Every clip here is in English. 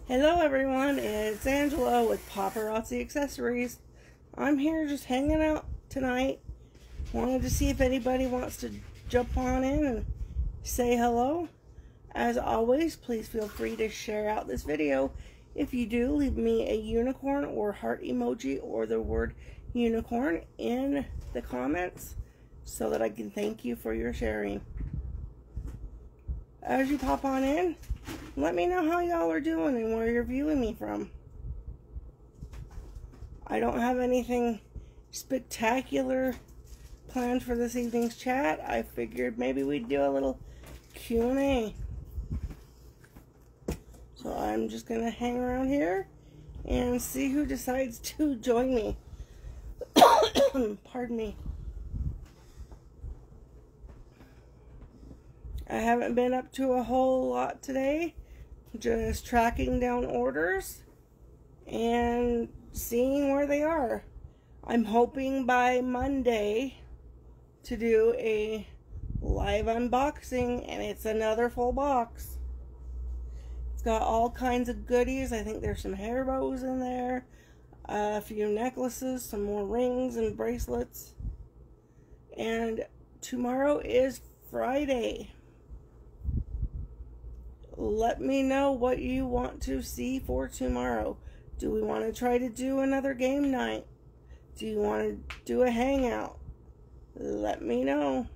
Hello everyone, it's Angela with Paparazzi Accessories. I'm here just hanging out tonight. Wanted to see if anybody wants to jump on in and say hello. As always, please feel free to share out this video. If you do, leave me a unicorn or heart emoji or the word unicorn in the comments so that I can thank you for your sharing. As you pop on in, let me know how y'all are doing and where you're viewing me from. I don't have anything spectacular planned for this evening's chat. I figured maybe we'd do a little Q&A. So I'm just going to hang around here and see who decides to join me. Pardon me. I haven't been up to a whole lot today. Just tracking down orders and seeing where they are. I'm hoping by Monday to do a live unboxing, and it's another full box. It's got all kinds of goodies. I think there's some hair bows in there, a few necklaces, some more rings and bracelets. And tomorrow is Friday. Let me know what you want to see for tomorrow. Do we want to try to do another game night? Do you want to do a hangout? Let me know.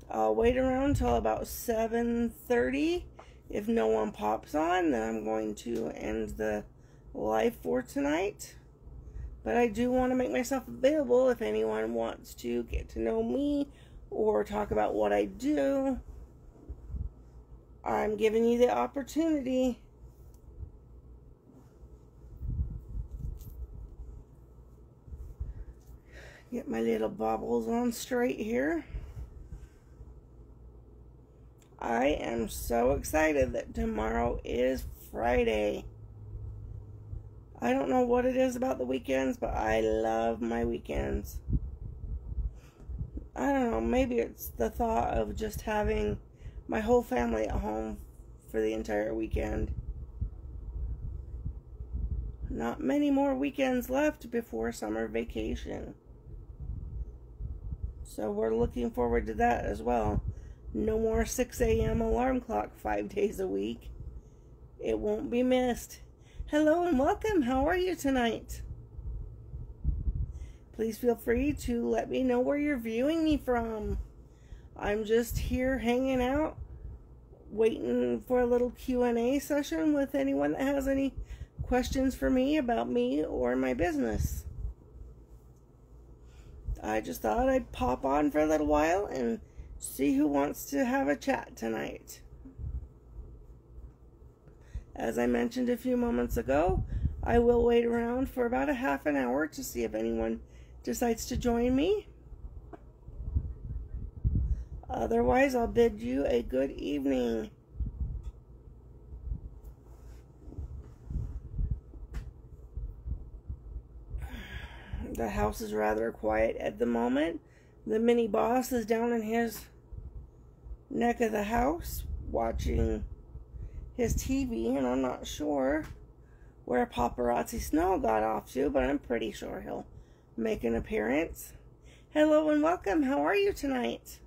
I'll wait around until about 7:30. If no one pops on, then I'm going to end the live for tonight. But I do want to make myself available if anyone wants to get to know me or talk about what I do. I'm giving you the opportunity. Get my little bobbles on straight here. I am so excited that tomorrow is Friday. I don't know what it is about the weekends, but I love my weekends. I don't know, maybe it's the thought of just having my whole family at home for the entire weekend. Not many more weekends left before summer vacation. So we're looking forward to that as well. No more 6 a.m. alarm clock 5 days a week. It won't be missed. Hello and welcome. How are you tonight? Please feel free to let me know where you're viewing me from. I'm just here hanging out, waiting for a little Q&A session with anyone that has any questions for me about me or my business. I just thought I'd pop on for a little while and see who wants to have a chat tonight. As I mentioned a few moments ago, I will wait around for about a half an hour to see if anyone decides to join me. Otherwise, I'll bid you a good evening. The house is rather quiet at the moment. The mini boss is down in his neck of the house watching his TV, and I'm not sure where Paparazzi Snow got off to, but I'm pretty sure he'll make an appearance. Hello and welcome. How are you tonight?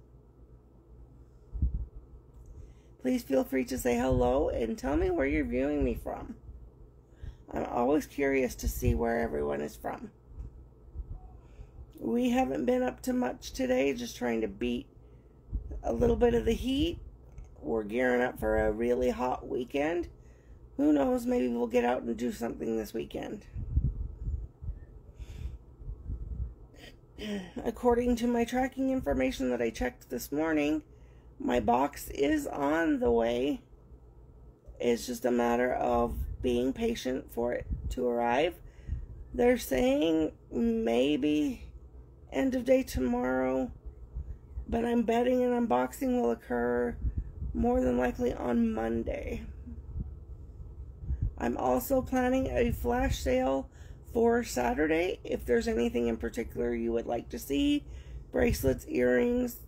Please feel free to say hello and tell me where you're viewing me from. I'm always curious to see where everyone is from. We haven't been up to much today, just trying to beat a little bit of the heat. We're gearing up for a really hot weekend. Who knows, maybe we'll get out and do something this weekend. According to my tracking information that I checked this morning, my box is on the way. It's just a matter of being patient for it to arrive. They're saying maybe end of day tomorrow, but I'm betting an unboxing will occur more than likely on Monday. I'm also planning a flash sale for Saturday. If there's anything in particular you would like to see, bracelets, earrings,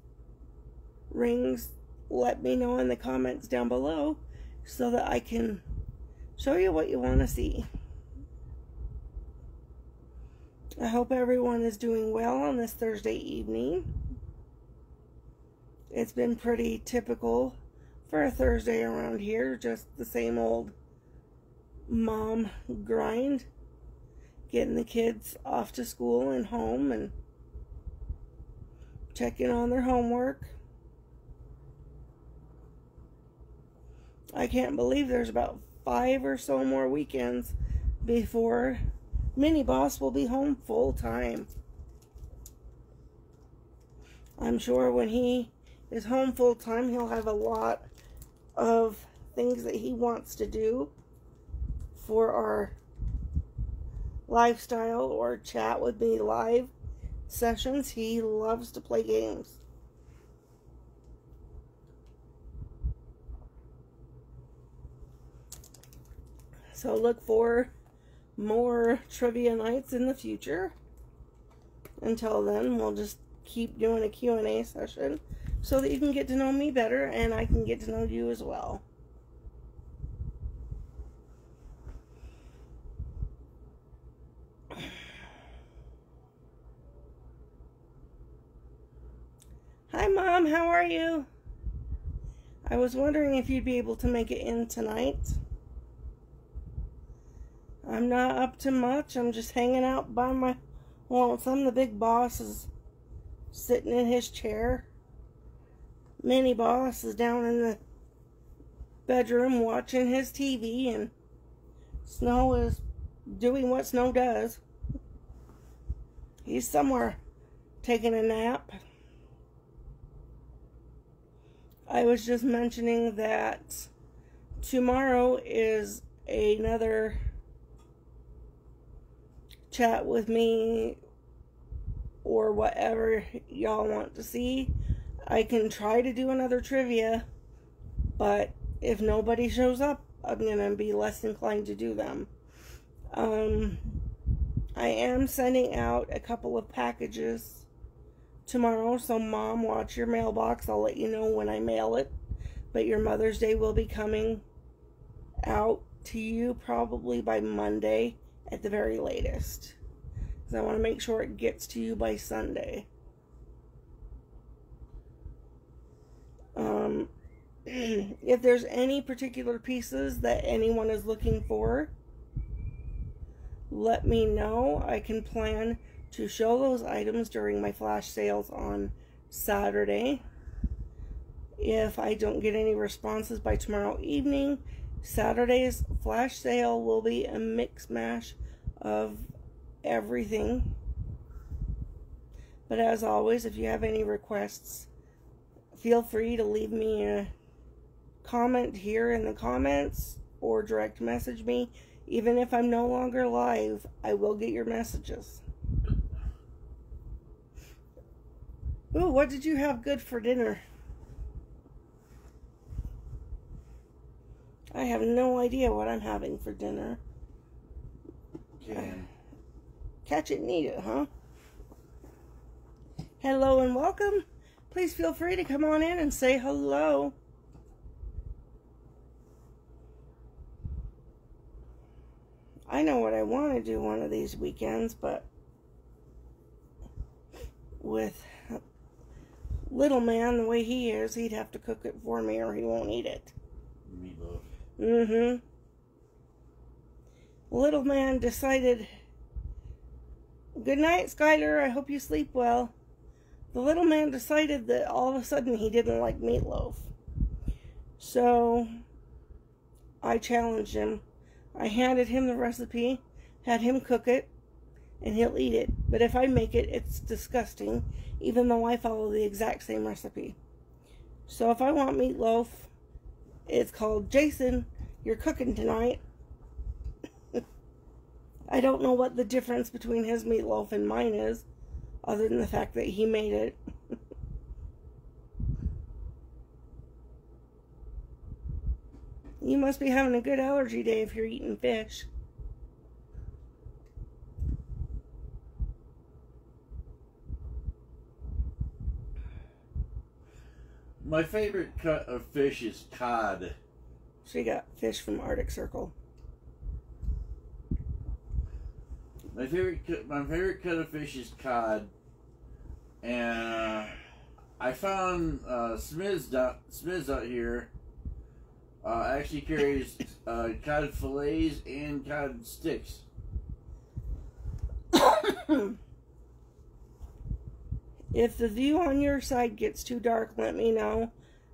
rings, let me know in the comments down below so that I can show you what you want to see. I hope everyone is doing well on this Thursday evening. It's been pretty typical for a Thursday around here, just the same old mom grind, getting the kids off to school and home and checking on their homework. I can't believe there's about 5 or so more weekends before Mini Boss will be home full time. I'm sure when he is home full time, he'll have a lot of things that he wants to do for our lifestyle or chat with me live sessions. He loves to play games. So look for more trivia nights in the future. Until then, we'll just keep doing a Q&A session so that you can get to know me better and I can get to know you as well. Hi Mom, how are you? I was wondering if you'd be able to make it in tonight. I'm not up to much. I'm just hanging out by my... Well, the big boss is sitting in his chair. Mini Boss is down in the bedroom watching his TV, and Snow is doing what Snow does. He's somewhere taking a nap. I was just mentioning that tomorrow is another chat with me or whatever y'all want to see. I can try to do another trivia, but if nobody shows up, I'm gonna be less inclined to do them. I am sending out a couple of packages tomorrow, so Mom, watch your mailbox. I'll let you know when I mail it, but your Mother's Day will be coming out to you probably by Monday at the very latest, because I want to make sure it gets to you by Sunday. If there's any particular pieces that anyone is looking for, let me know. I can plan to show those items during my flash sales on Saturday. If I don't get any responses by tomorrow evening, Saturday's flash sale will be a mix mash of everything. But as always, if you have any requests, feel free to leave me a comment here in the comments or direct message me. Even if I'm no longer live, I will get your messages. Ooh, what did you have good for dinner? I have no idea what I'm having for dinner. Catch it and eat it, huh? Hello and welcome. Please feel free to come on in and say hello. I know what I want to do one of these weekends, but with little man the way he is, he'd have to cook it for me or he won't eat it. Meatloaf. Mm-hmm. Little man decided, good night, Skylar, I hope you sleep well. The little man decided that all of a sudden he didn't like meatloaf. So I challenged him. I handed him the recipe, had him cook it, and he'll eat it. But if I make it, it's disgusting, even though I follow the exact same recipe. So if I want meatloaf, it's called, Jason, you're cooking tonight. I don't know what the difference between his meatloaf and mine is, other than the fact that he made it. You must be having a good allergy day if you're eating fish. My favorite cut of fish is cod. She got fish from Arctic Circle. My favorite cut of fish is cod, and I found Smith's out here actually carries cod fillets and cod sticks. If the view on your side gets too dark, let me know.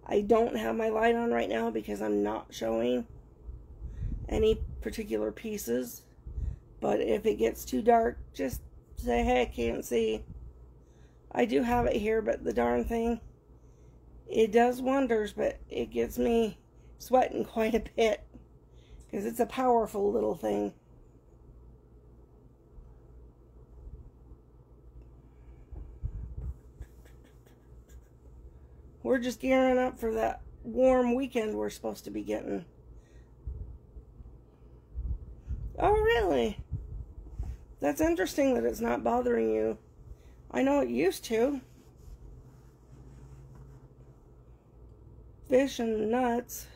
I don't have my light on right now because I'm not showing any particular pieces. But if it gets too dark, just say, hey, I can't see. I do have it here, but the darn thing, it does wonders, but it gets me sweating quite a bit because it's a powerful little thing. We're just gearing up for that warm weekend we're supposed to be getting. Oh, really? That's interesting that it's not bothering you. I know it used to. Fish and nuts.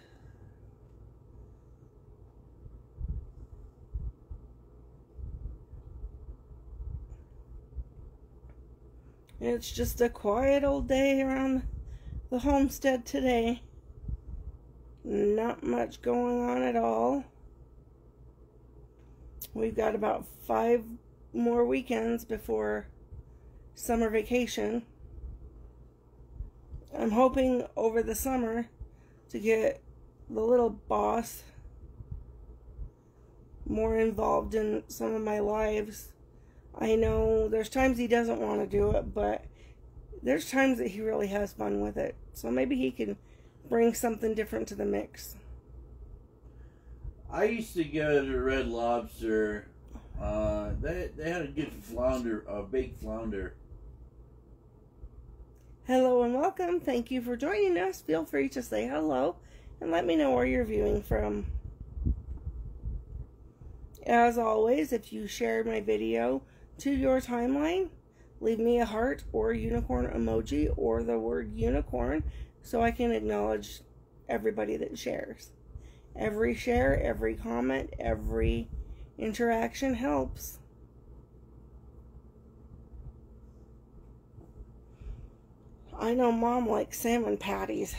It's just a quiet old day around the homestead today. Not much going on at all. We've got about 5 more weekends before summer vacation. I'm hoping over the summer to get the little boss more involved in some of my lives. I know there's times he doesn't want to do it, but there's times that he really has fun with it. So maybe he can bring something different to the mix. I used to go to Red Lobster. They had a good flounder, a big flounder. Hello and welcome. Thank you for joining us. Feel free to say hello and let me know where you're viewing from. As always, if you shared my video to your timeline, leave me a heart or a unicorn emoji or the word unicorn so I can acknowledge everybody that shares. Every share, every comment, every interaction helps. I know Mom likes salmon patties.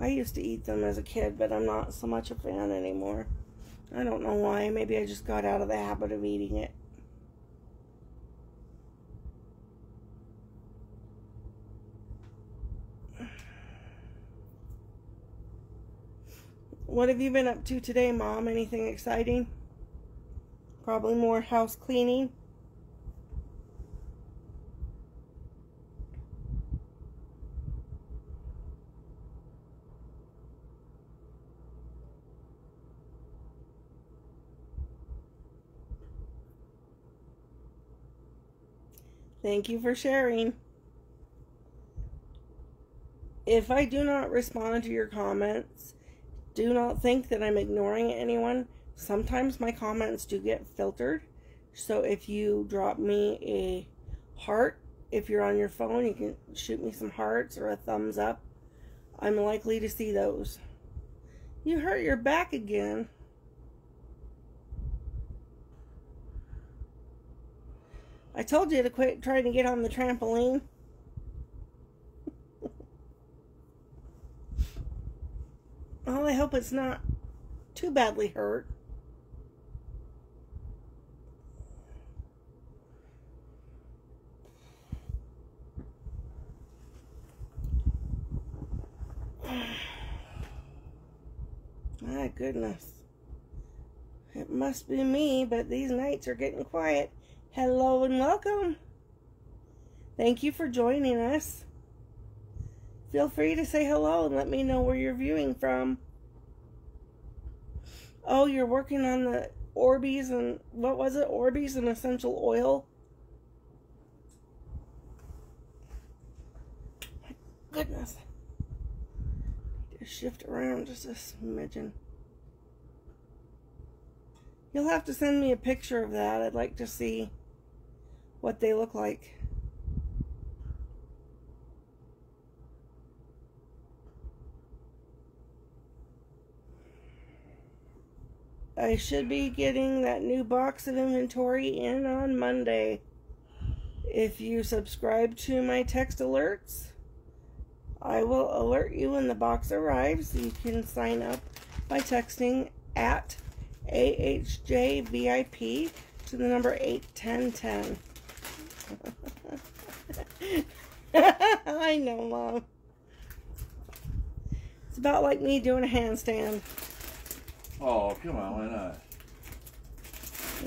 I used to eat them as a kid, but I'm not so much a fan anymore. I don't know why. Maybe I just got out of the habit of eating it. What have you been up to today, Mom? Anything exciting? Probably more house cleaning. Thank you for sharing. If I do not respond to your comments, do not think that I'm ignoring anyone. Sometimes my comments do get filtered. So if you drop me a heart, if you're on your phone, you can shoot me some hearts or a thumbs up. I'm likely to see those. You hurt your back again. I told you to quit trying to get on the trampoline. Well, I hope it's not too badly hurt. My goodness. It must be me, but these nights are getting quiet. Hello and welcome. Thank you for joining us. Feel free to say hello and let me know where you're viewing from. Oh, you're working on the Orbeez and, what was it? Orbeez and essential oil. My goodness. Just shift around just a smidgen. You'll have to send me a picture of that. I'd like to see what they look like. I should be getting that new box of inventory in on Monday. If you subscribe to my text alerts, I will alert you when the box arrives. You can sign up by texting at AHJVIP to the number 81010. I know, Mom. It's about like me doing a handstand. Oh, come on, why not?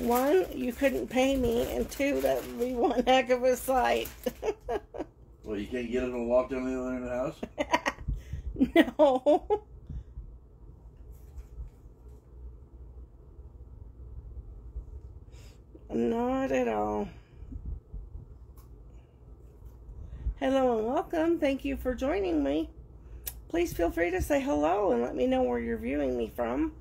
One, you couldn't pay me, and two, that would be one heck of a sight. Well, you can't get it and walk down the other end of the house? No. Not at all. Hello and welcome. Thank you for joining me. Please feel free to say hello and let me know where you're viewing me from.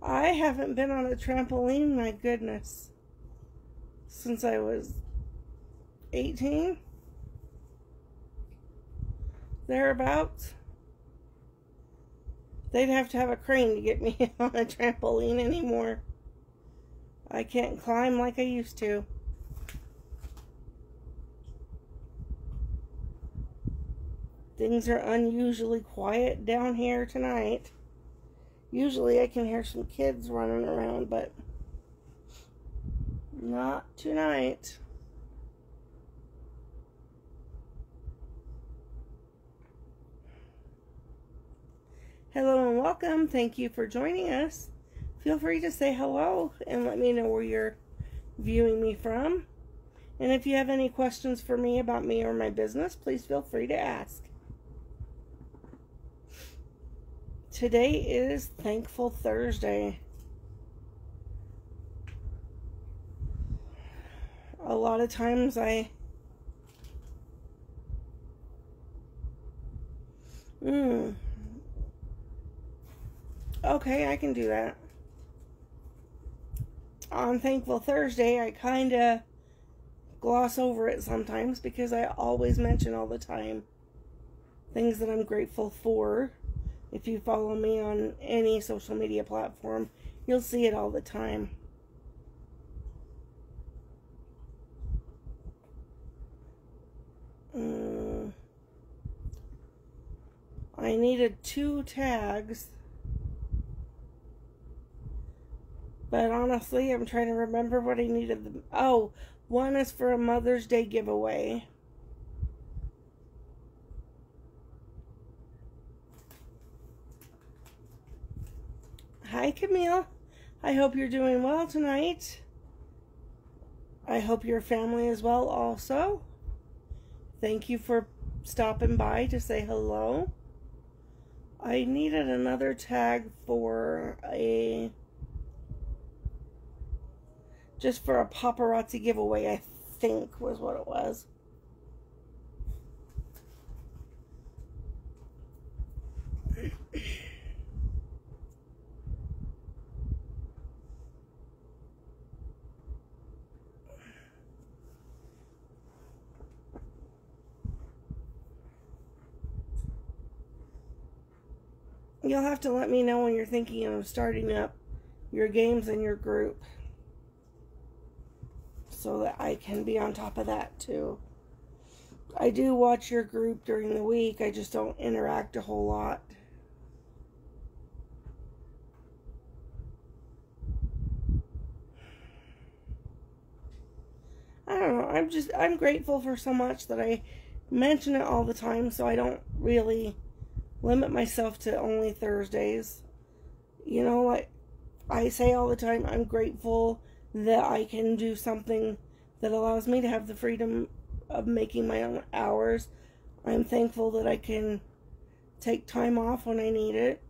I haven't been on a trampoline, my goodness, since I was 18, thereabouts. They'd have to have a crane to get me on a trampoline anymore. I can't climb like I used to. Things are unusually quiet down here tonight. Usually I can hear some kids running around, but not tonight. Hello and welcome. Thank you for joining us. Feel free to say hello and let me know where you're viewing me from. And if you have any questions for me about me or my business, please feel free to ask. Today is Thankful Thursday. A lot of times okay, I can do that. On Thankful Thursday, I kind of gloss over it sometimes because I always mention all the time things that I'm grateful for. If you follow me on any social media platform, you'll see it all the time. I needed 2 tags. But honestly, I'm trying to remember what I needed. Oh, one is for a Mother's Day giveaway. Hi, Camille. I hope you're doing well tonight. I hope your family is well also. Thank you for stopping by to say hello. I needed another tag for just for a paparazzi giveaway, I think was what it was. You'll have to let me know when you're thinking of starting up your games in your group so that I can be on top of that too. I do watch your group during the week, I just don't interact a whole lot. I don't know, I'm grateful for so much that I mention it all the time, so I don't really limit myself to only Thursdays. You know, like I say all the time, I'm grateful that I can do something that allows me to have the freedom of making my own hours. I'm thankful that I can take time off when I need it.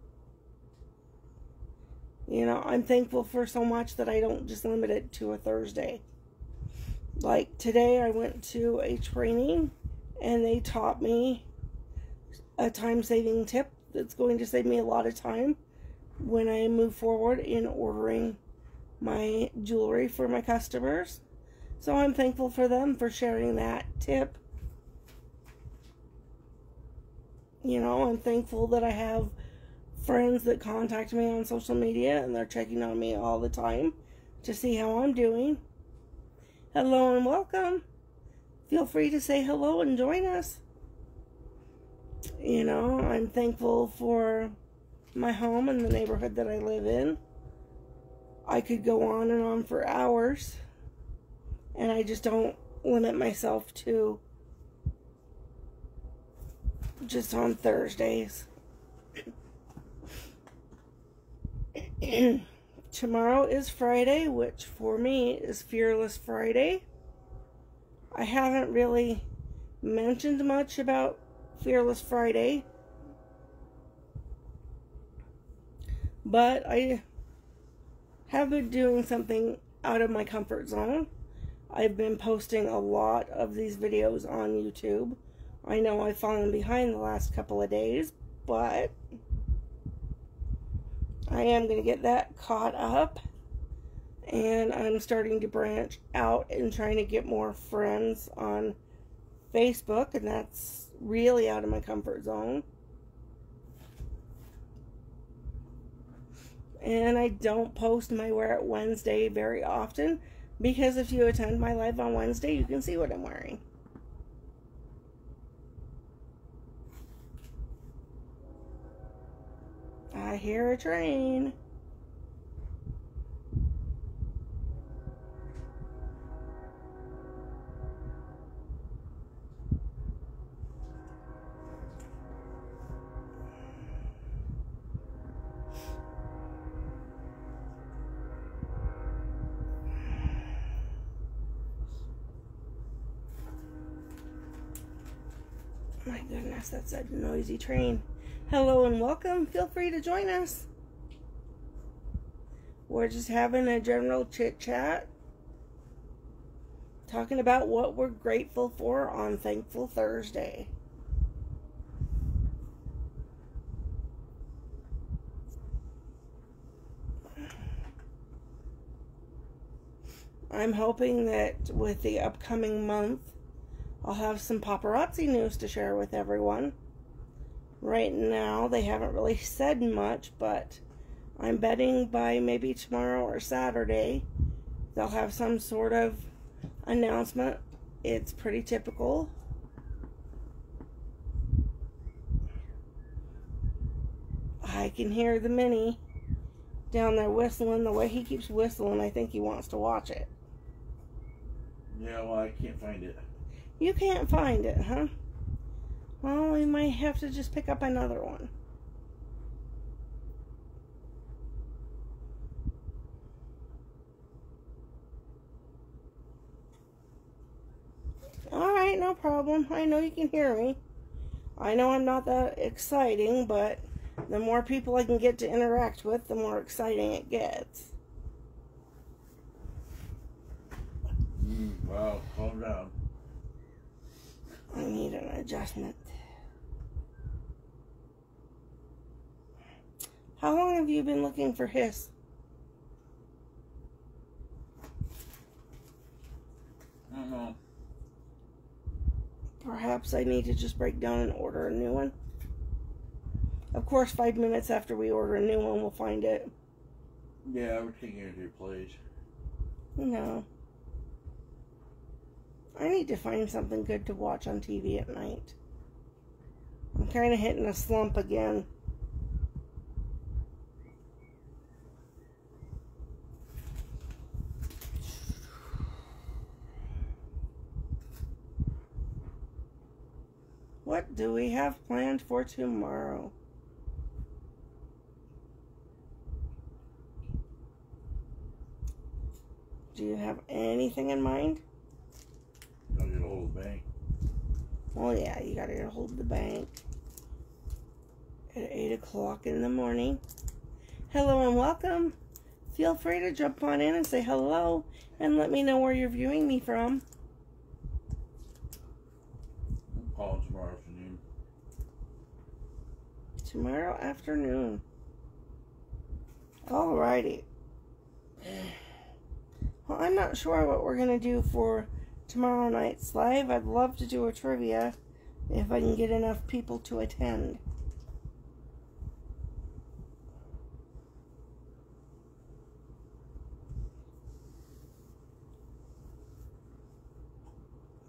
You know, I'm thankful for so much that I don't just limit it to a Thursday. Like today I went to a training and they taught me a time-saving tip that's going to save me a lot of time when I move forward in ordering my jewelry for my customers. So I'm thankful for them for sharing that tip. You know, I'm thankful that I have friends that contact me on social media and they're checking on me all the time to see how I'm doing. Hello and welcome. Feel free to say hello and join us. You know, I'm thankful for my home and the neighborhood that I live in. I could go on and on for hours, and I just don't limit myself to just on Thursdays. Tomorrow is Friday, which for me is Fearless Friday. I haven't really mentioned much about Fearless Friday, but I have been doing something out of my comfort zone. I've been posting a lot of these videos on YouTube. I know I've fallen behind the last couple of days, but I am going to get that caught up. And I'm starting to branch out and trying to get more friends on Facebook, and that's really out of my comfort zone. And I don't post my Wear It Wednesday very often, because if you attend my live on Wednesday, you can see what I'm wearing. I hear a train. My goodness, that's a noisy train. Hello and welcome. Feel free to join us. We're just having a general chit chat, talking about what we're grateful for on Thankful Thursday. I'm hoping that with the upcoming month, I'll have some paparazzi news to share with everyone. Right now, they haven't really said much, but I'm betting by maybe tomorrow or Saturday, they'll have some sort of announcement. It's pretty typical. I can hear the Mini down there whistling. The way he keeps whistling, I think he wants to watch it. Yeah, well, I can't find it. You can't find it, huh? Well, we might have to just pick up another one. Alright, no problem. I know you can hear me. I know I'm not that exciting, but the more people I can get to interact with, the more exciting it gets. Wow, calm down. I need an adjustment. How long have you been looking for his? I don't know. Perhaps I need to just break down and order a new one. Of course, 5 minutes after we order a new one, we'll find it. Yeah, we're taking it to your place. No. I need to find something good to watch on TV at night. I'm kind of hitting a slump again. What do we have planned for tomorrow? Do you have anything in mind? Gotta get a hold of the bank. Well, yeah, you gotta get a hold of the bank at 8 o'clock in the morning. Hello and welcome. Feel free to jump on in and say hello and let me know where you're viewing me from. I'm calling tomorrow afternoon. Tomorrow afternoon. Alrighty. Well, I'm not sure what we're going to do for tomorrow night's live. I'd love to do a trivia if I can get enough people to attend.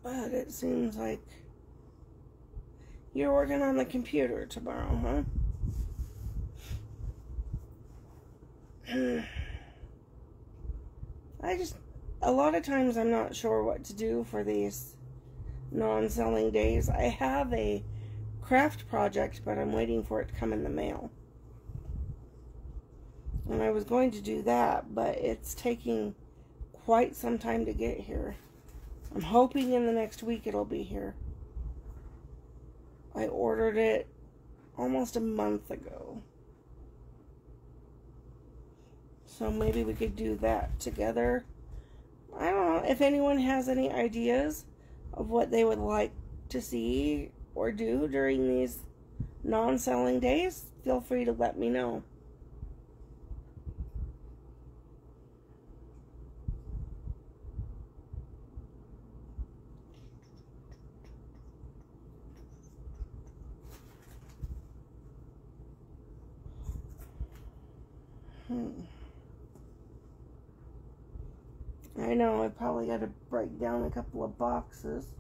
But it seems like you're working on the computer tomorrow, huh? A lot of times I'm not sure what to do for these non-selling days. I have a craft project, but I'm waiting for it to come in the mail. And I was going to do that, but it's taking quite some time to get here. I'm hoping in the next week it'll be here. I ordered it almost a month ago. So maybe we could do that together. I don't know if anyone has any ideas of what they would like to see or do during these non-selling days. Feel free to let me know. I know I probably got to break down a couple of boxes.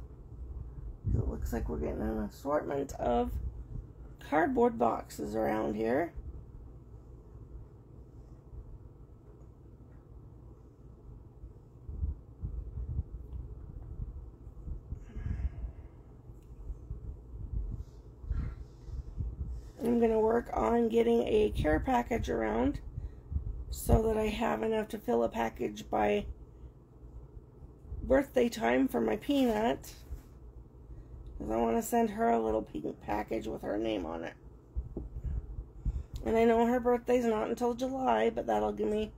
It looks like we're getting an assortment of cardboard boxes around here. I'm going to work on getting a care package around so that I have enough to fill a package by birthday time for my Peanut. Because I want to send her a little pink package with her name on it. And I know her birthday's not until July, but that'll give me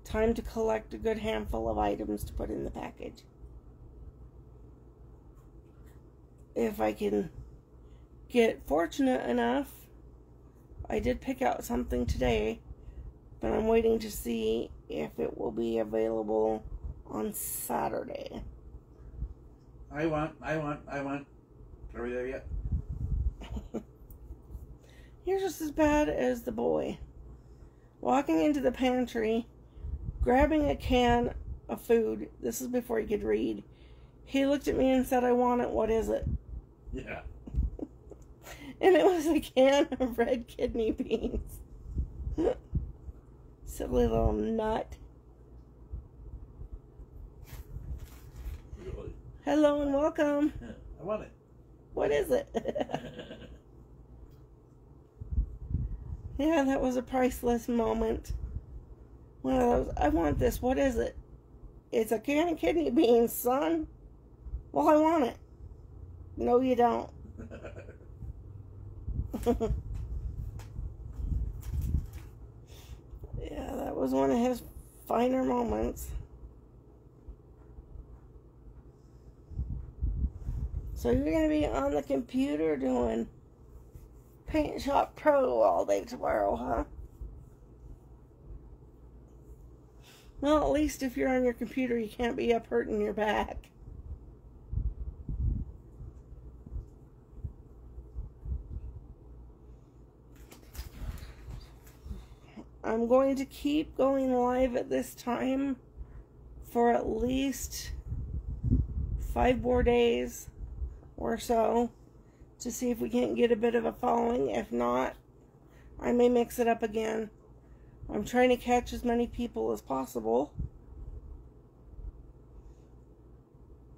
time to collect a good handful of items to put in the package. If I can get fortunate enough, I did pick out something today, but I'm waiting to see if it will be available on Saturday. I want. Are we there yet? You're just as bad as the boy. Walking into the pantry, grabbing a can of food. This is before he could read. He looked at me and said, "I want it. What is it?" Yeah. And it was a can of red kidney beans. Silly little nut. Really? Hello and welcome. I want it. What is it? Yeah, that was a priceless moment. One of those, I want this. What is it? It's a can of kidney beans, son. Well, I want it. No, you don't. Yeah, that was one of his finer moments. So you're going to be on the computer doing Paint Shop Pro all day tomorrow, huh? Well, at least if you're on your computer, you can't be up hurting your back. I'm going to keep going live at this time for at least 5 more days or so to see if we can't get a bit of a following. If not, I may mix it up again. I'm trying to catch as many people as possible.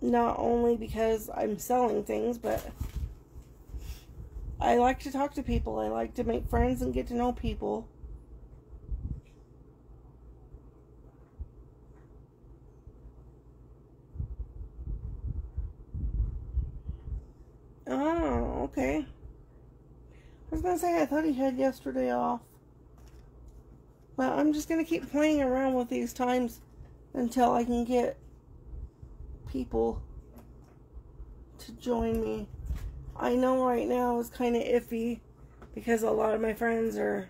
Not only because I'm selling things, but I like to talk to people. I like to make friends and get to know people. Oh, okay. I was going to say, I thought he had yesterday off. But I'm just going to keep playing around with these times until I can get people to join me. I know right now is kind of iffy because a lot of my friends are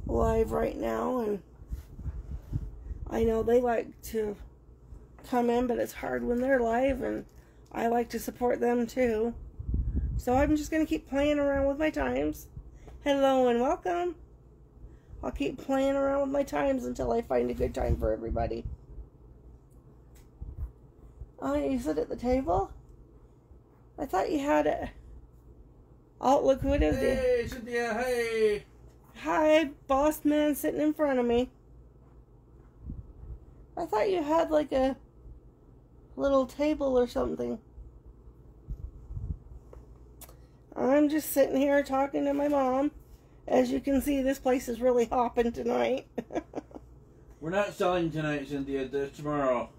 live right now, and I know they like to come in, but it's hard when they're live, and I like to support them too. So I'm just going to keep playing around with my times. Hello and welcome. I'll keep playing around with my times until I find a good time for everybody. Oh, you sit at the table? I thought you had it. Oh, look who it is. Hey, Cynthia, hey. Hi, boss man sitting in front of me. I thought you had like a little table or something. I'm just sitting here talking to my mom. As you can see, this place is really hopping tonight. We're not selling tonight, Cynthia. That's tomorrow.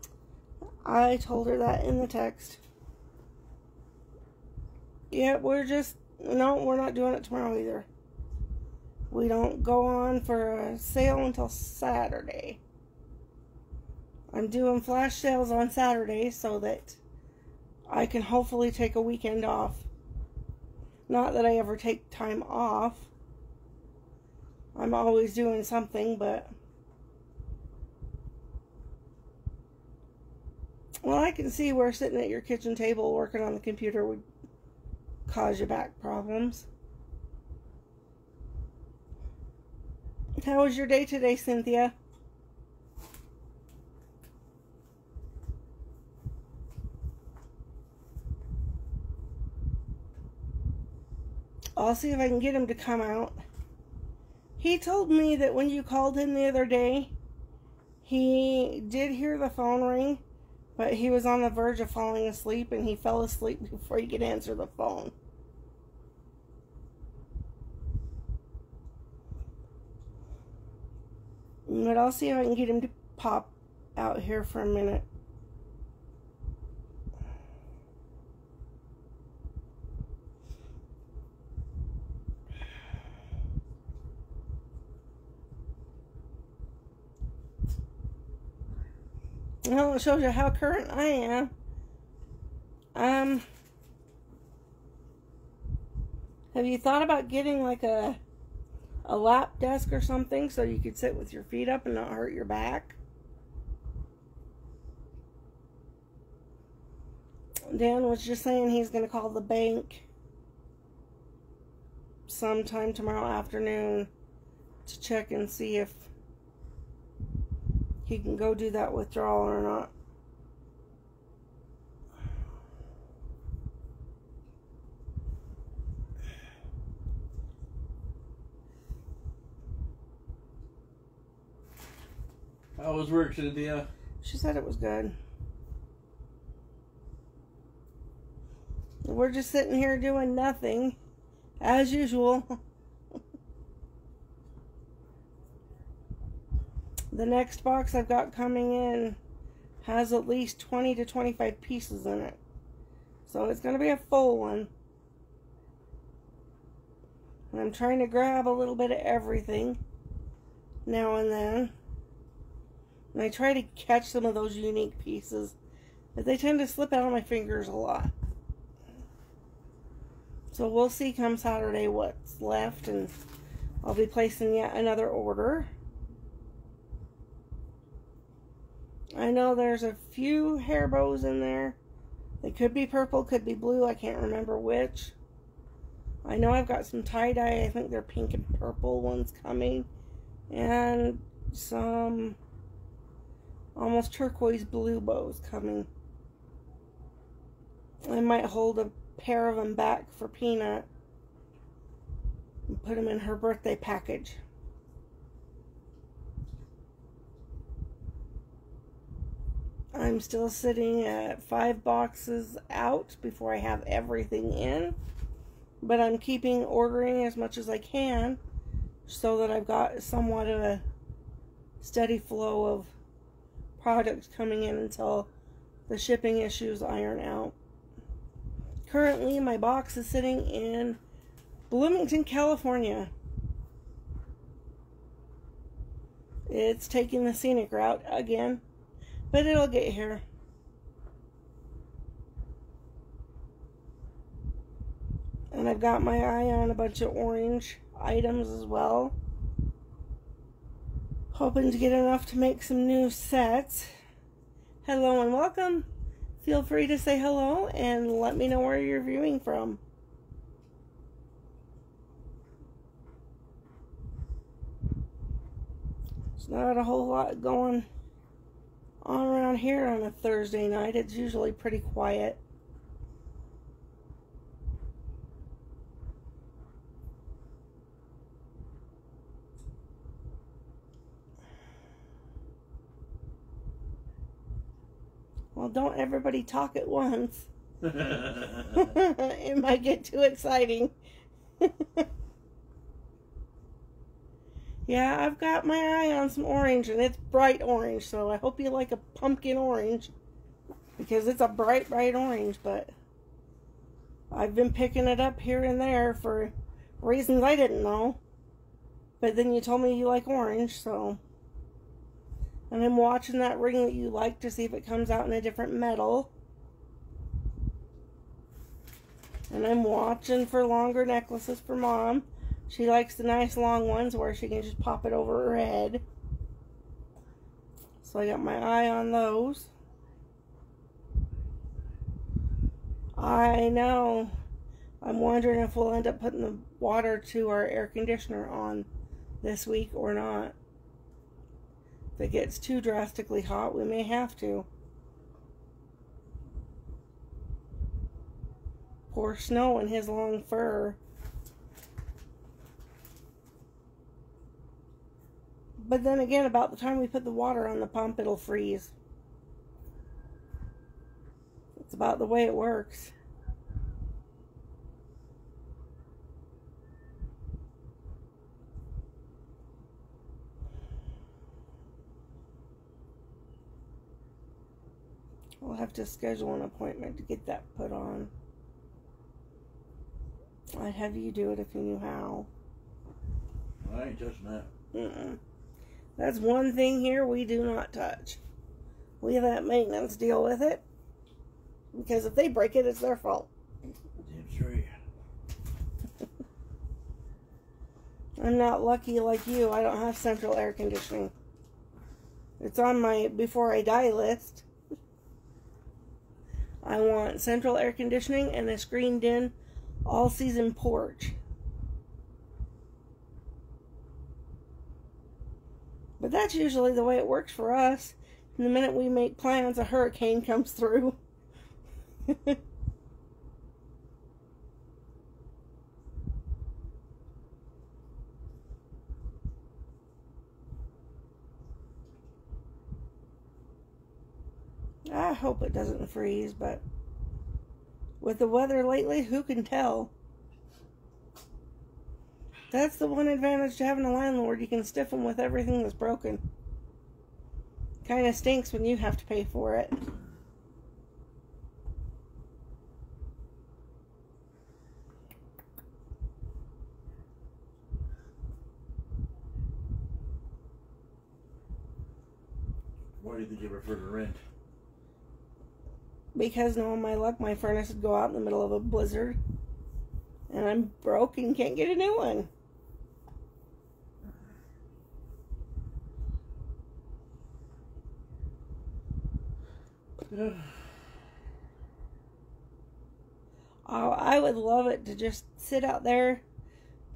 I told her that in the text. Yeah, we're not doing it tomorrow either. We don't go on for a sale until Saturday. I'm doing flash sales on Saturday so that I can hopefully take a weekend off. Not that I ever take time off. I'm always doing something, but... Well, I can see where sitting at your kitchen table working on the computer would cause you back problems. How was your day today, Cynthia? I'll see if I can get him to come out. He told me that when you called him the other day, he did hear the phone ring, but he was on the verge of falling asleep, and he fell asleep before he could answer the phone. But I'll see if I can get him to pop out here for a minute. Well, it shows you how current I am. Have you thought about getting like a lap desk or something so you could sit with your feet up and not hurt your back? Dan was just saying he's going to call the bank sometime tomorrow afternoon to check and see if he can go do that withdrawal or not. How was work, Cynthia? She said it was good. We're just sitting here doing nothing, as usual. The next box I've got coming in has at least 20 to 25 pieces in it. So it's going to be a full one. And I'm trying to grab a little bit of everything now and then. And I try to catch some of those unique pieces, but they tend to slip out of my fingers a lot. So we'll see come Saturday what's left, and I'll be placing yet another order. I know there's a few hair bows in there. They could be purple, could be blue. I can't remember which. I know I've got some tie-dye. I think they're pink and purple ones coming. And some almost turquoise blue bows coming. I might hold a pair of them back for Peanut and put them in her birthday package. I'm still sitting at 5 boxes out before I have everything in, but I'm keeping ordering as much as I can so that I've got somewhat of a steady flow of products coming in until the shipping issues iron out. Currently, my box is sitting in Bloomington, California. It's taking the scenic route again, but it'll get here. And I've got my eye on a bunch of orange items as well. Hoping to get enough to make some new sets. Hello and welcome. Feel free to say hello and let me know where you're viewing from. There's not a whole lot going on around here on a Thursday night. It's usually pretty quiet. Well, don't everybody talk at once. It might get too exciting. Yeah, I've got my eye on some orange, and it's bright orange, so I hope you like a pumpkin orange, because it's a bright, bright orange, but I've been picking it up here and there for reasons I didn't know, but then you told me you like orange, so, and I'm watching that ring that you like to see if it comes out in a different metal, and I'm watching for longer necklaces for Mom. She likes the nice long ones where she can just pop it over her head. So I got my eye on those. I know. I'm wondering if we'll end up putting the water to our air conditioner on this week or not. If it gets too drastically hot, we may have to. Poor Snow and his long fur. But then again, about the time we put the water on the pump, it'll freeze. It's about the way it works. We'll have to schedule an appointment to get that put on. I'd have you do it if you knew how. I ain't touching that. That's one thing here we do not touch. We let maintenance deal with it. Because if they break it, it's their fault. Damn straight. I'm not lucky like you. I don't have central air conditioning. It's on my before I die list. I want central air conditioning and a screened-in all-season porch. But that's usually the way it works for us. And the minute we make plans, a hurricane comes through. I hope it doesn't freeze, but with the weather lately, who can tell? That's the one advantage to having a landlord. You can stiff them with everything that's broken. Kind of stinks when you have to pay for it. Why do you think you prefer to rent? Because knowing my luck, my furnace would go out in the middle of a blizzard. And I'm broke and can't get a new one. Oh, I would love it to just sit out there,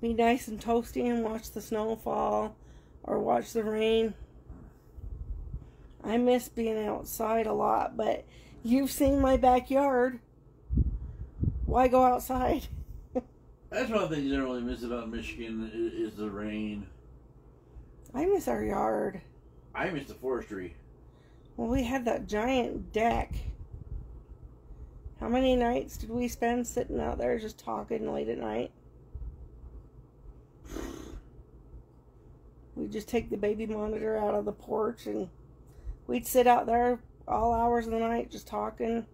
be nice and toasty and watch the snow fall or watch the rain. I miss being outside a lot, but you've seen my backyard. Why go outside? That's one of the things I really miss about Michigan is the rain. I miss our yard. I miss the forestry. Well, we had that giant deck. How many nights did we spend sitting out there just talking late at night? We'd just take the baby monitor out of the porch and we'd sit out there all hours of the night just talking,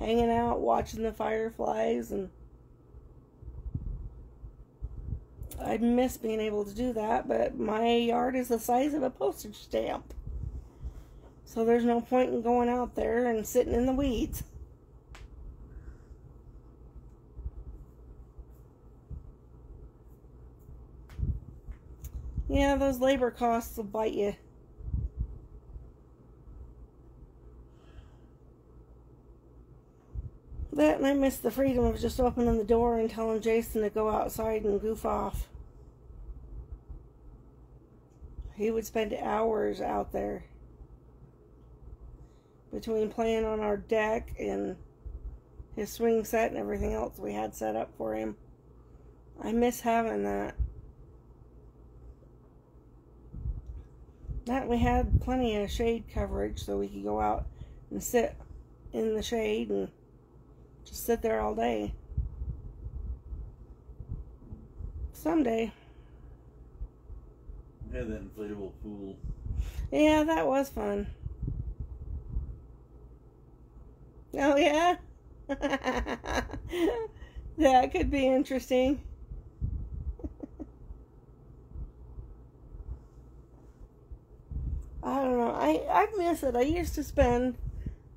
hanging out, watching the fireflies, and I miss being able to do that, but my yard is the size of a postage stamp. So there's no point in going out there and sitting in the weeds. Yeah, those labor costs will bite you. That, and I miss the freedom of just opening the door and telling Jason to go outside and goof off. He would spend hours out there between playing on our deck and his swing set and everything else we had set up for him. I miss having that. That we had plenty of shade coverage so we could go out and sit in the shade and just sit there all day. Someday. We had that inflatable pool. Yeah, that was fun. Oh, yeah? That could be interesting. I don't know. I miss it. I used to spend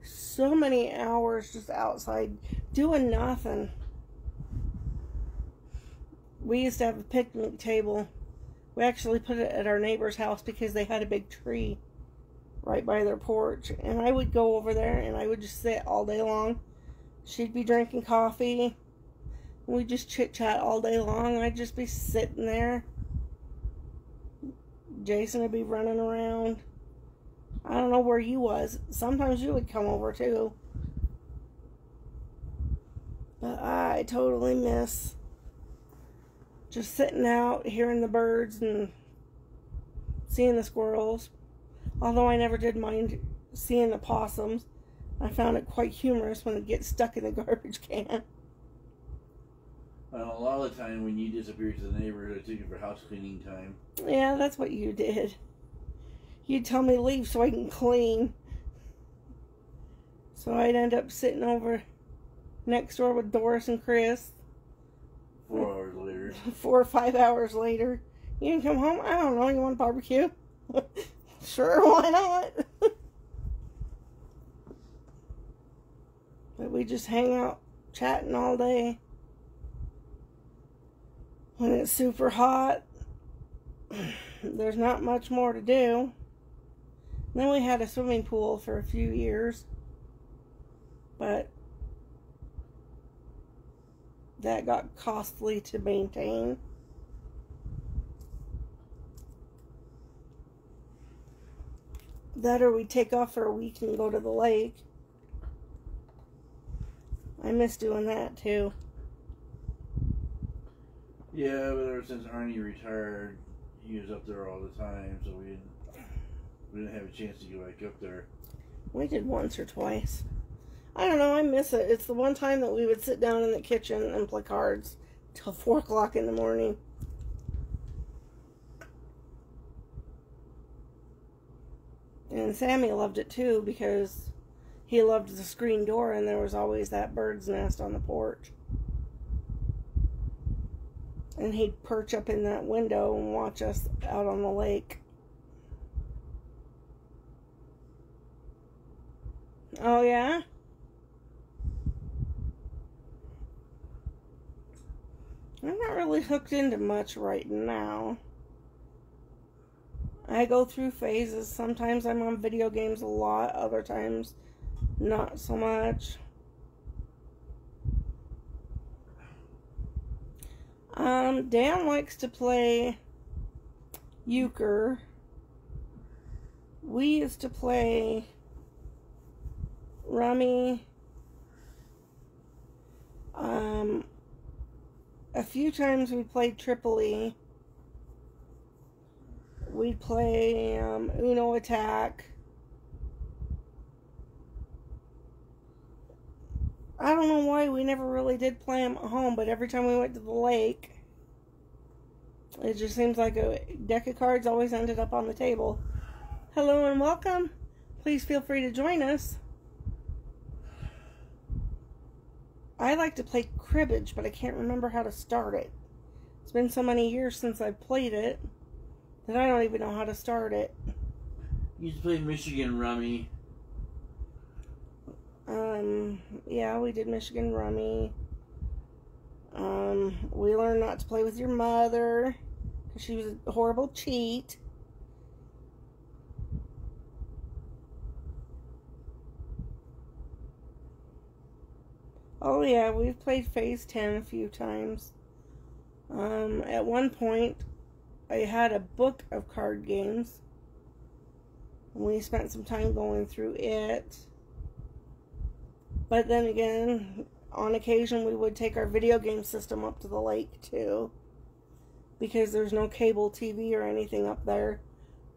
so many hours just outside doing nothing. We used to have a picnic table. We actually put it at our neighbor's house because they had a big tree right by their porch. And I would go over there and I would just sit all day long. She'd be drinking coffee. We'd just chit-chat all day long. I'd just be sitting there. Jason would be running around. I don't know where you was. Sometimes you would come over too. But I totally miss just sitting out, hearing the birds and seeing the squirrels. Although I never did mind seeing the possums. I found it quite humorous when it gets stuck in the garbage can. Well, a lot of the time when you disappeared to the neighborhood, I took you for house cleaning time. Yeah, that's what you did. You'd tell me to leave so I can clean. So I'd end up sitting over next door with Doris and Chris. 4 hours later. 4 or 5 hours later. You can come home? I don't know. You want barbecue? Sure, why not? But we just hang out chatting all day. When it's super hot, there's not much more to do. Then we had a swimming pool for a few years, but that got costly to maintain. That or we take off for a week and go to the lake. I miss doing that too. Yeah, but ever since Arnie retired, he was up there all the time, so we didn't have a chance to go back up there. We did once or twice. I don't know, I miss it. It's the one time that we would sit down in the kitchen and play cards till 4 o'clock in the morning. And Sammy loved it too because he loved the screen door and there was always that bird's nest on the porch. And he'd perch up in that window and watch us out on the lake. Oh, yeah? I'm not really hooked into much right now. I go through phases. Sometimes I'm on video games a lot. Other times, not so much. Dan likes to play euchre. We used to play rummy. A few times we played Tripoli. We'd play Uno Attack. I don't know why we never really did play them at home, but every time we went to the lake, it just seems like a deck of cards always ended up on the table. Hello and welcome. Please feel free to join us. I like to play cribbage, but I can't remember how to start it. It's been so many years since I've played it that I don't even know how to start it. You used to play Michigan Rummy. Yeah, we did Michigan Rummy. We learned not to play with your mother She was a horrible cheat. Oh yeah, we've played Phase 10 a few times. At one point, I had a book of card games. We spent some time going through it. But then again, on occasion we would take our video game system up to the lake too. Because there's no cable TV or anything up there.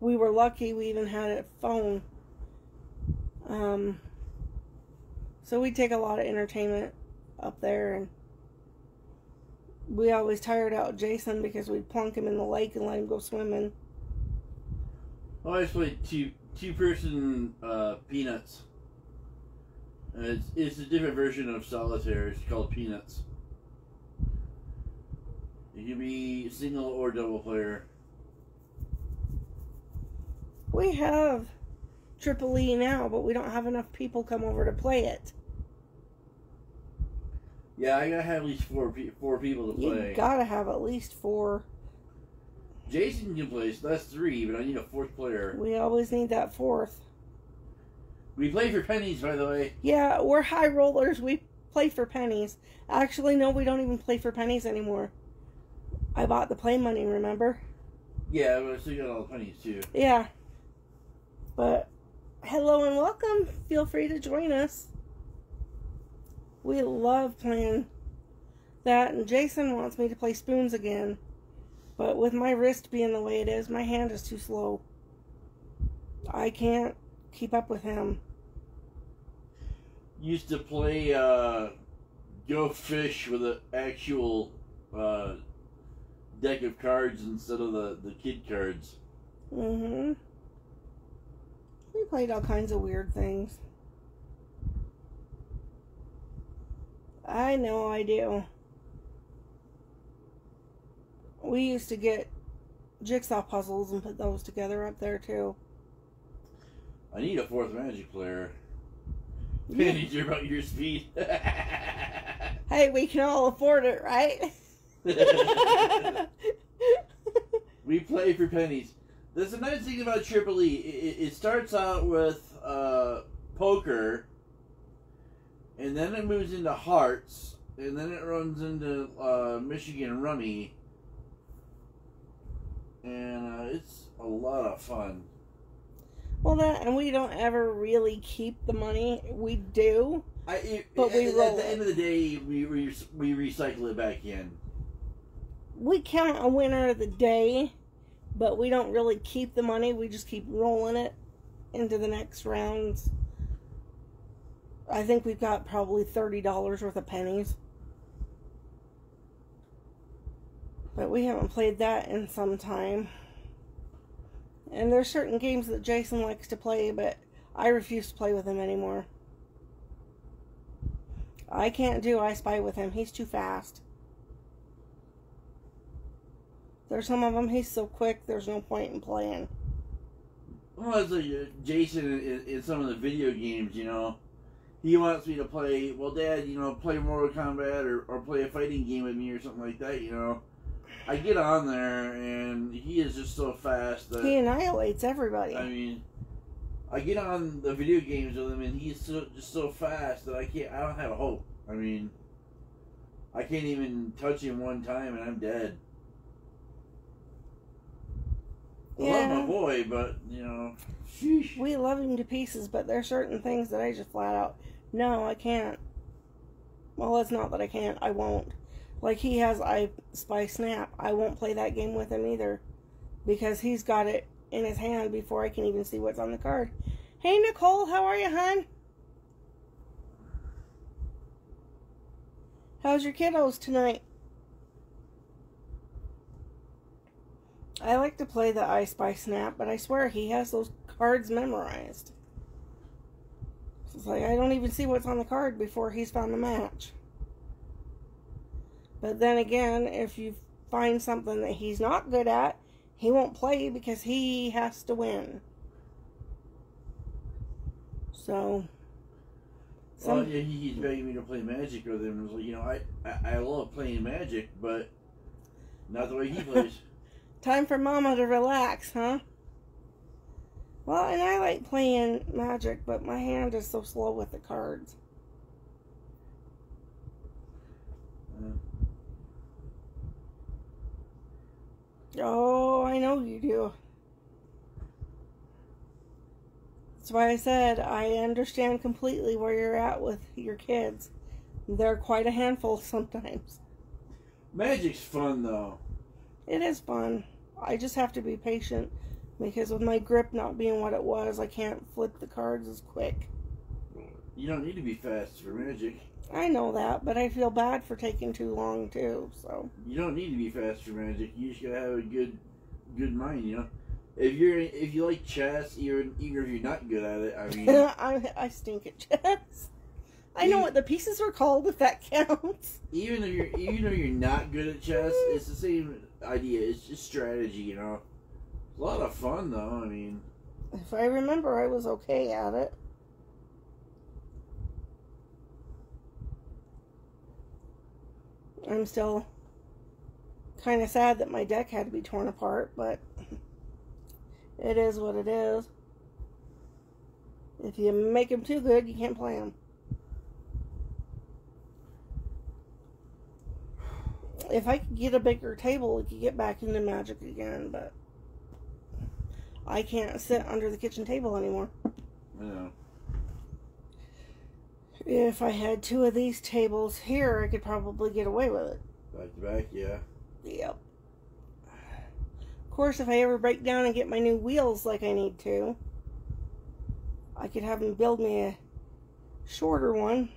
We were lucky we even had a phone. So we take a lot of entertainment up there, and we always tired out Jason because we'd plunk him in the lake and let him go swimming. I always played two-person Peanuts. It's a different version of Solitaire. It's called Peanuts. It can be single or double player. We have Triple E now, but we don't have enough people come over to play it. Yeah, I gotta have at least four people to play. You gotta have at least 4. Jason can play, so that's 3, but I need a 4th player. We always need that 4th. We play for pennies, by the way. Yeah, we're high rollers. We play for pennies. Actually, no, we don't even play for pennies anymore. I bought the play money, remember? Yeah, but I still got all the pennies, too. Yeah. But, hello and welcome. Feel free to join us. We love playing that, and Jason wants me to play spoons again. But with my wrist being the way it is, my hand is too slow. I can't keep up with him. Used to play Go Fish with an actual deck of cards instead of the kid cards. Mm-hmm. We played all kinds of weird things. I know I do. We used to get jigsaw puzzles and put those together up there too. I need a 4th Magic player. Pennies are about your speed. Hey, we can all afford it, right? We play for pennies. There's a nice thing about Triple E. It starts out with poker, and then it moves into hearts, and then it runs into Michigan Rummy, and it's a lot of fun. Well, that, and we don't ever really keep the money. We do, but we roll at the end of the day, we recycle it back in. We count a winner of the day, but we don't really keep the money. We just keep rolling it into the next rounds. I think we've got probably $30 worth of pennies. But we haven't played that in some time. And there's certain games that Jason likes to play, but I refuse to play with him anymore. I can't do I Spy with him. He's too fast. There's some of them, he's so quick, there's no point in playing. Well, it's like Jason in some of the video games, you know. He wants me to play, well, Dad, you know, play Mortal Kombat or play a fighting game with me or something like that, you know. I get on there, and he is just so fast that... He annihilates everybody. I mean, I get on the video games with him, and he's just so fast that I don't have a hope. I mean, I can't even touch him one time, and I'm dead. I love my boy, but, you know, sheesh. We love him to pieces, but there are certain things that I just flat out, no, I can't. Well, it's not that I can't, I won't. Like, he has I Spy Snap. I won't play that game with him either, because he's got it in his hand before I can even see what's on the card. Hey, Nicole, how are you, hon? How's your kiddos tonight? I like to play the I Spy Snap, but I swear he has those cards memorized. It's like I don't even see what's on the card before he's found the match. But then again, if you find something that he's not good at, he won't play because he has to So... Well, yeah, he's begging me to play Magic with him. You know, I love playing Magic, but not the way he plays. Time for Mama to relax, huh? Well, and I like playing Magic, but my hand is so slow with the cards. Oh, I know you do. That's why I said I understand completely where you're at with your kids. They're quite a handful sometimes. Magic's fun, though. It is fun. I just have to be patient because with my grip not being what it was, I can't flip the cards as quick. You don't need to be fast for Magic. I know that, but I feel bad for taking too long too. So you don't need to be fast for Magic. You just gotta have a good mind. You know, if you like chess, even if you're not good at it, I mean, I stink at chess. I know what the pieces are called, if that counts. Even if you're not good at chess, it's the same idea. It's just strategy, you know. It's a lot of fun, though. I mean, if I remember, I was okay at it. I'm still kind of sad that my deck had to be torn apart, but it is what it is. If you make them too good, you can't play them. If I could get a bigger table, we could get back into Magic again, but I can't sit under the kitchen table anymore. I know. If I had two of these tables here, I could probably get away with it. Back to back, yeah. Yep. Of course, if I ever break down and get my new wheels like I need to, I could have them build me a shorter one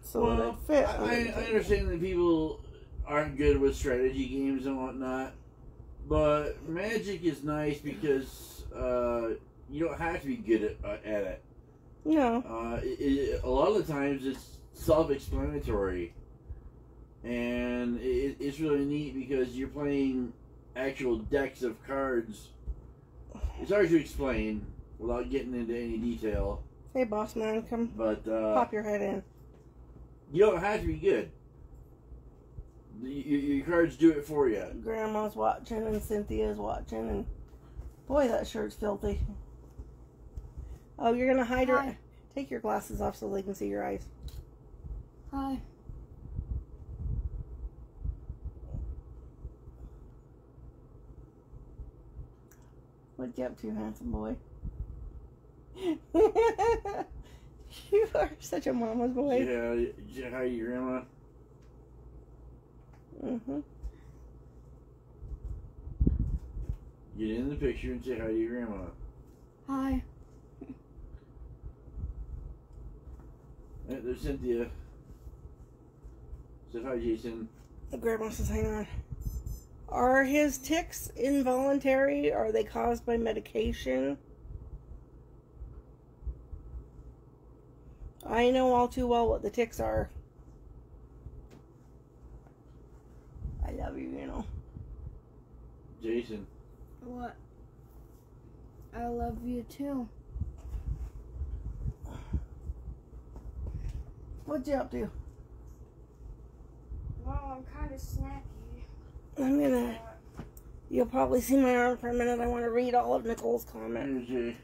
so that it fit. I understand that people aren't good with strategy games and whatnot, but Magic is nice because you don't have to be good at it. No. A lot of the times it's self-explanatory, and it's really neat because you're playing actual decks of cards. It's hard to explain without getting into any detail. Hey, boss man, come pop your head in. You don't have to be good. Your cards do it for you. Grandma's watching and Cynthia's watching, and boy, that shirt's filthy. Oh, you're gonna hide her. Take your glasses off so they can see your eyes. Hi. What you up to, handsome boy? You are such a mama's boy. Yeah, did you hi your grandma? Mm-hmm. Get in the picture and say hi to your grandma. Hi. There's Cynthia. Say hi, Jason. Grandma says, hang on. Are his tics involuntary? Are they caused by medication? I know all too well what the tics are. I love you, you know. Jason. What? I love you too. What you up to? Well, I'm kind of snacky. I'm gonna... You'll probably see my arm for a minute. I want to read all of Nicole's comments. Here's Jay.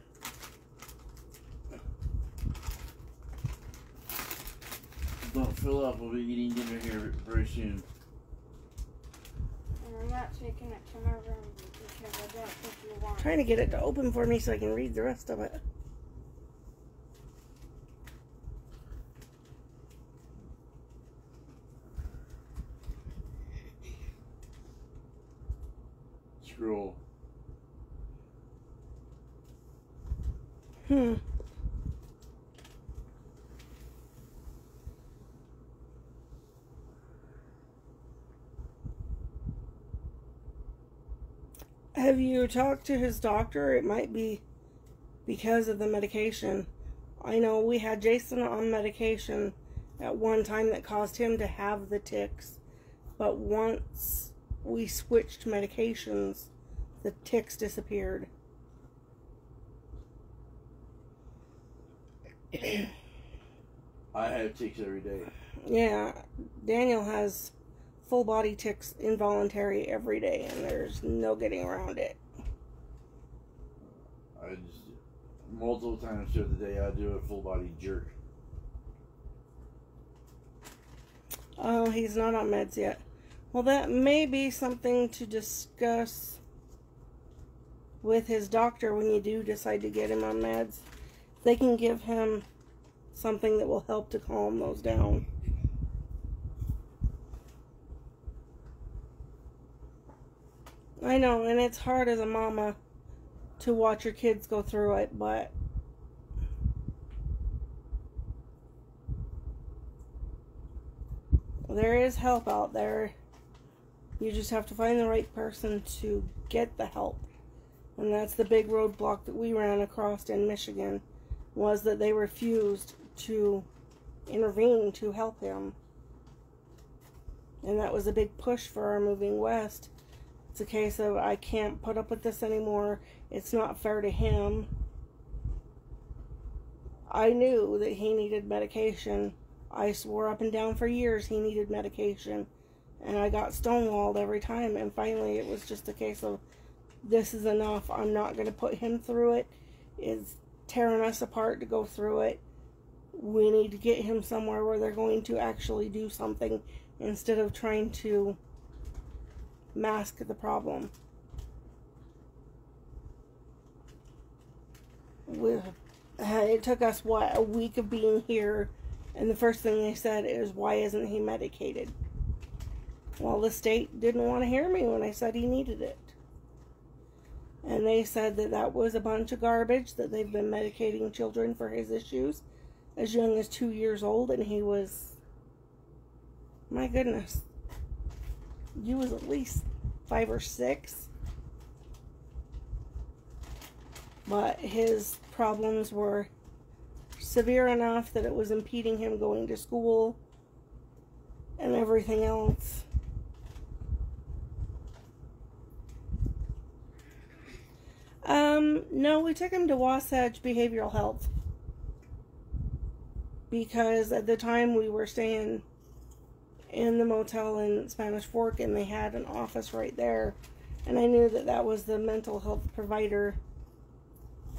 Don't fill up. We'll be eating dinner here very soon. And I'm not taking it to my room because I don't think you want it. Trying to get it to open for me so I can read the rest of it. Scroll. Have you talked to his doctor? It might be because of the medication. I know we had Jason on medication at one time that caused him to have the tics, but once we switched medications, the tics disappeared. I have tics every day. Yeah, Daniel has full body tics involuntary every day, and there's no getting around it. I just, multiple times throughout the day, I do a full body jerk. Oh, he's not on meds yet. Well, that may be something to discuss with his doctor when you do decide to get him on meds. They can give him something that will help to calm those down. I know, and it's hard as a mama to watch your kids go through it, but there is help out there. You just have to find the right person to get the help. And that's the big roadblock that we ran across in Michigan, was that they refused to intervene to help him. And that was a big push for our moving west. It's a case of, I can't put up with this anymore. It's not fair to him. I knew that he needed medication. I swore up and down for years he needed medication. And I got stonewalled every time. And finally it was just a case of, this is enough. I'm not going to put him through it. It's tearing us apart to go through it. We need to get him somewhere where they're going to actually do something instead of trying to mask the problem. It took us, what, a week of being here, and the first thing they said is, why isn't he medicated? Well, the state didn't want to hear me when I said he needed it. And they said that that was a bunch of garbage, that they've been medicating children for his issues as young as 2 years old, and he was, my goodness, he was at least 5 or 6. But his problems were severe enough that it was impeding him going to school and everything else. No, we took him to Wasatch Behavioral Health, because at the time we were staying in the motel in Spanish Fork, and they had an office right there, and I knew that that was the mental health provider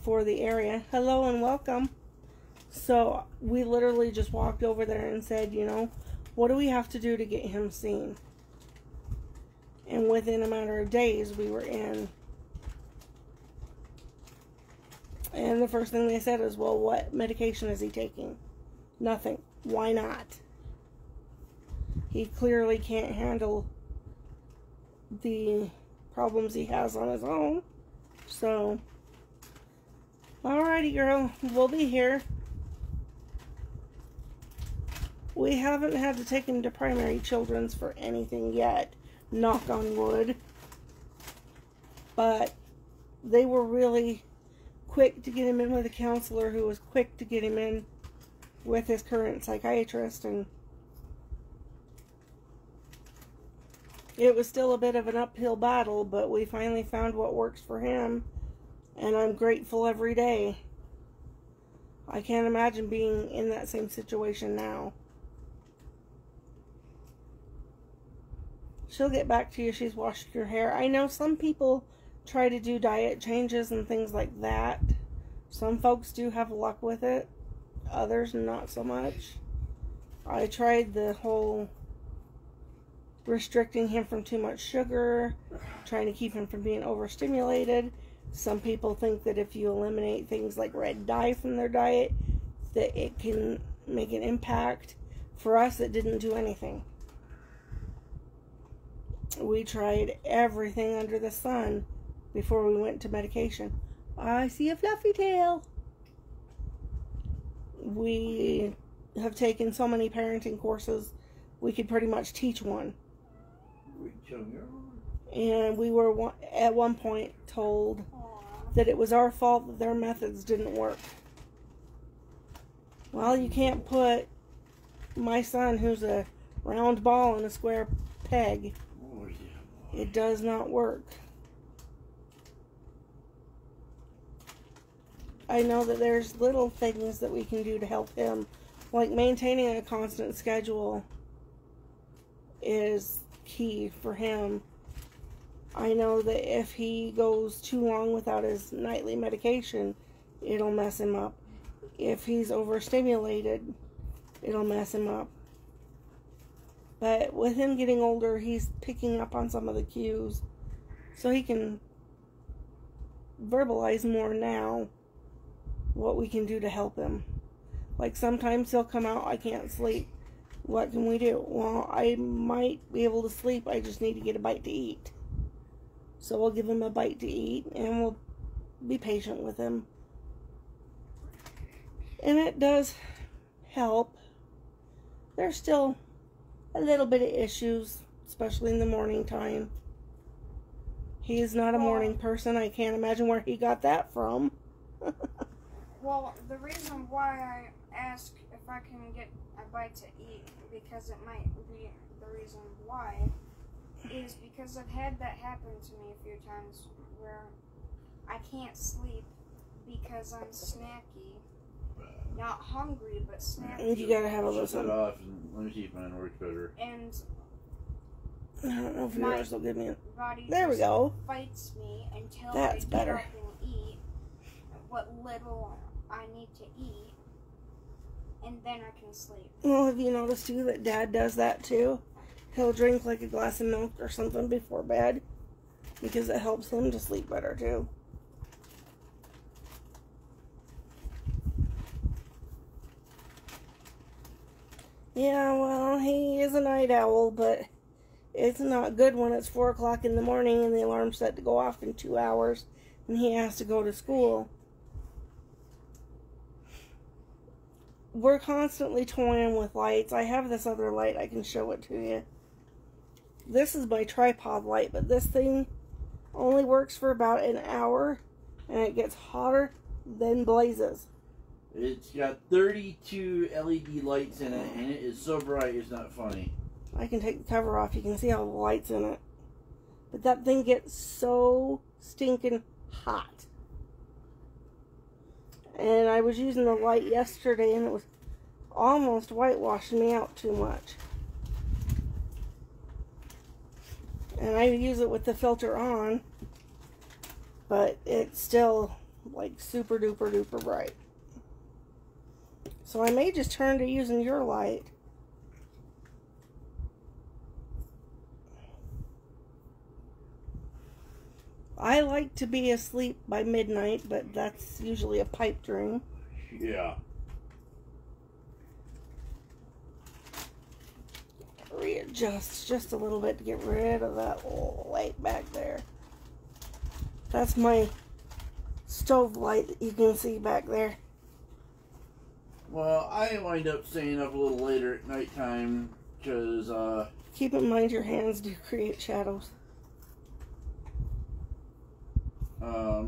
for the area. Hello and welcome. So we literally just walked over there and said, you know, what do we have to do to get him seen? And within a matter of days we were in. And the first thing they said is, well, what medication is he taking? Nothing. Why not? He clearly can't handle the problems he has on his own. So, alrighty, girl. We'll be here. We haven't had to take him to primary children's for anything yet. Knock on wood. But they were really quick to get him in with a counselor who was quick to get him in with his current psychiatrist, and it was still a bit of an uphill battle, but we finally found what works for him, and I'm grateful every day. I can't imagine being in that same situation now. She'll get back to you. She's washing your hair. I know some people try to do diet changes and things like that. Some folks do have luck with it. Others not so much. I tried the whole restricting him from too much sugar, trying to keep him from being overstimulated. Some people think that if you eliminate things like red dye from their diet, that it can make an impact. For us, it didn't do anything. We tried everything under the sun before we went to medication. I see a fluffy tail. We have taken so many parenting courses, we could pretty much teach one. And we were at one point told that it was our fault that their methods didn't work. Well, you can't put my son, who's a round ball, in a square peg. It does not work. I know that there's little things that we can do to help him, like maintaining a constant schedule is key for him. I know that if he goes too long without his nightly medication, it'll mess him up. If he's overstimulated, it'll mess him up. But with him getting older, he's picking up on some of the cues, so he can verbalize more now what we can do to help him. Like sometimes he'll come out, I can't sleep. What can we do? Well, I might be able to sleep, I just need to get a bite to eat. So we'll give him a bite to eat, and we'll be patient with him. And it does help. There's still a little bit of issues, especially in the morning time. He's not a morning person. I can't imagine where he got that from. Well, the reason why I ask if I can get a bite to eat, because it might be the reason why, is because I've had that happen to me a few times where I can't sleep because I'm snacky. Not hungry, but snacky. You gotta have a Shut listen. that off and let me see if mine works better. And I don't know if yours will give me it. body There we just go. fights me until That's I get better. up and eat what little I need to eat, and then I can sleep. Well, have you noticed too that Dad does that too? He'll drink like a glass of milk or something before bed because it helps him to sleep better too. Yeah, well, he is a night owl, but it's not good when it's 4 o'clock in the morning and the alarm's set to go off in 2 hours and he has to go to school. We're constantly toying with lights. I have this other light. I can show it to you. This is my tripod light, but this thing only works for about an hour and it gets hotter, then blazes. It's got 32 LED lights in it, and it is so bright it's not funny. I can take the cover off. You can see all the lights in it. But that thing gets so stinking hot. And I was using the light yesterday, and it was almost whitewashing me out too much. And I use it with the filter on, but it's still like super duper duper bright. So I may just turn to using your light. I like to be asleep by midnight, but that's usually a pipe dream. Yeah. Readjust just a little bit to get rid of that little light back there. That's my stove light that you can see back there. Well, I wind up staying up a little later at nighttime because, Keep in mind your hands do create shadows.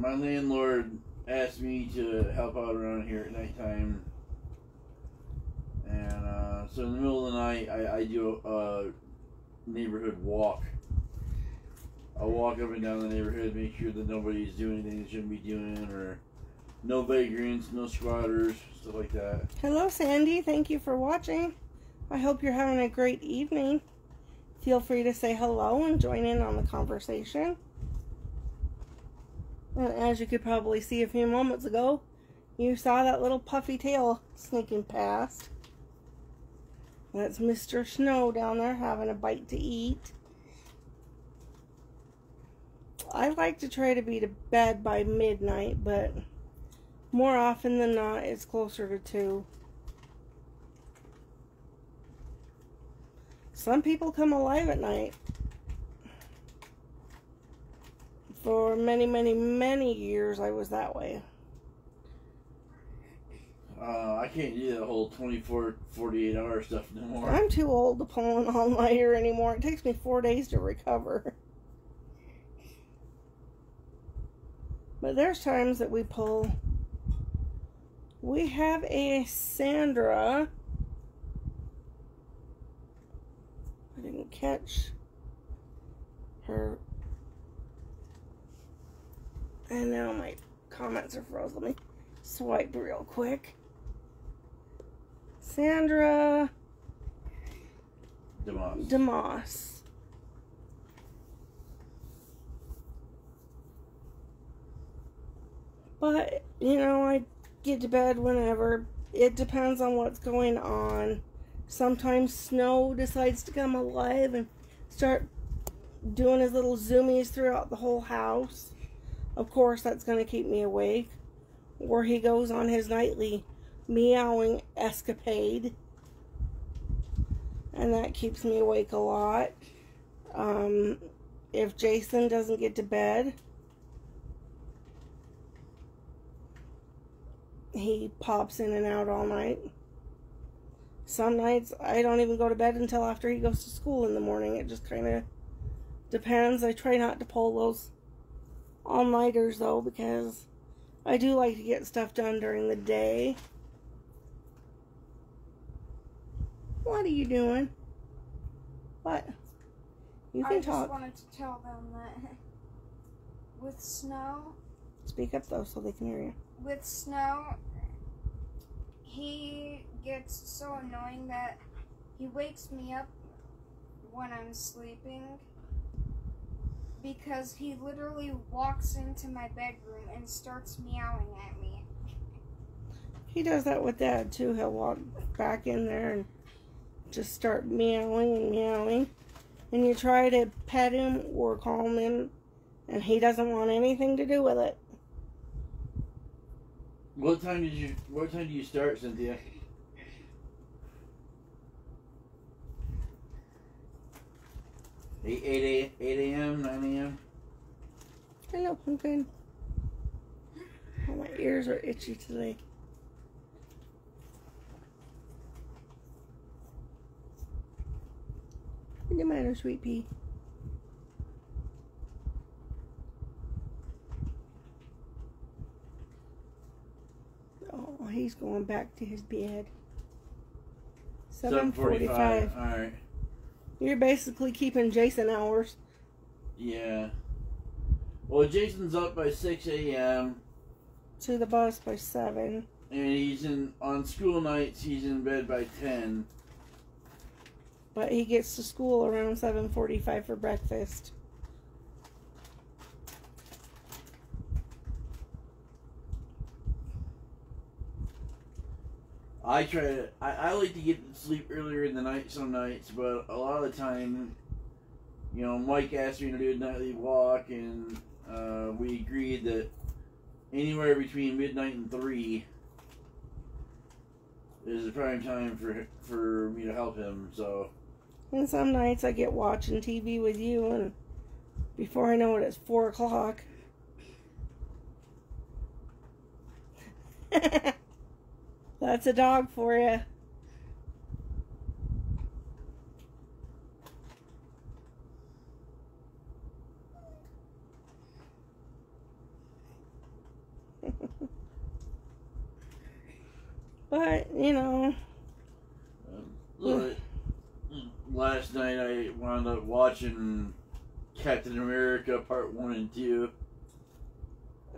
my landlord asked me to help out around here at nighttime. And, so in the middle of the night, I do a neighborhood walk. I'll walk up and down the neighborhood, make sure that nobody's doing anything they shouldn't be doing, or no vagrants, no squatters, stuff like that. Hello, Sandy. Thank you for watching. I hope you're having a great evening. Feel free to say hello and join in on the conversation. And as you could probably see a few moments ago, you saw that little puffy tail sneaking past. That's Mr. Snow down there having a bite to eat. I like to try to be to bed by midnight, but more often than not, it's closer to 2. Some people come alive at night. For many, many, many years, I was that way. I can't do that whole 24, 48 hour stuff no more. I'm too old to pull an all-nighter anymore. It takes me 4 days to recover. But there's times that we pull. We have a Sandra. I didn't catch her. And now my comments are frozen. Let me swipe real quick. Sandra DeMoss. DeMoss. But, you know, I get to bed whenever. It depends on what's going on. Sometimes Snow decides to come alive and start doing his little zoomies throughout the whole house. Of course, that's going to keep me awake. Or he goes on his nightly meowing escapade. And that keeps me awake a lot. If Jason doesn't get to bed, he pops in and out all night. Some nights I don't even go to bed until after he goes to school in the morning. It just kind of depends. I try not to pull those all-nighters though, because I do like to get stuff done during the day. What are you doing? What? You can talk. I just wanted to tell them that with Snow... Speak up though so they can hear you. With Snow, he gets so annoying that he wakes me up when I'm sleeping because he literally walks into my bedroom and starts meowing at me. He does that with Dad too. He'll walk back in there and just start meowing and meowing. And you try to pet him or calm him, and he doesn't want anything to do with it. What time do you start, Cynthia? 8 a.m., 9 a.m.? Hello, Pumpkin. Oh, my ears are itchy today. What's the matter, sweet pea? Oh, he's going back to his bed. 7:45. Alright. You're basically keeping Jason hours. Yeah. Well, Jason's up by 6 a.m. To the bus by 7. And he's on school nights, he's in bed by 10. But he gets to school around 7:45 for breakfast. I like to get to sleep earlier in the night some nights, but a lot of the time, you know, Mike asked me to do a nightly walk, and we agreed that anywhere between midnight and 3 is the prime time for me to help him, so. And some nights I get watching TV with you, and before I know it, it's 4 o'clock. That's a dog for you. But, you know. Last night I wound up watching Captain America Part 1 and 2.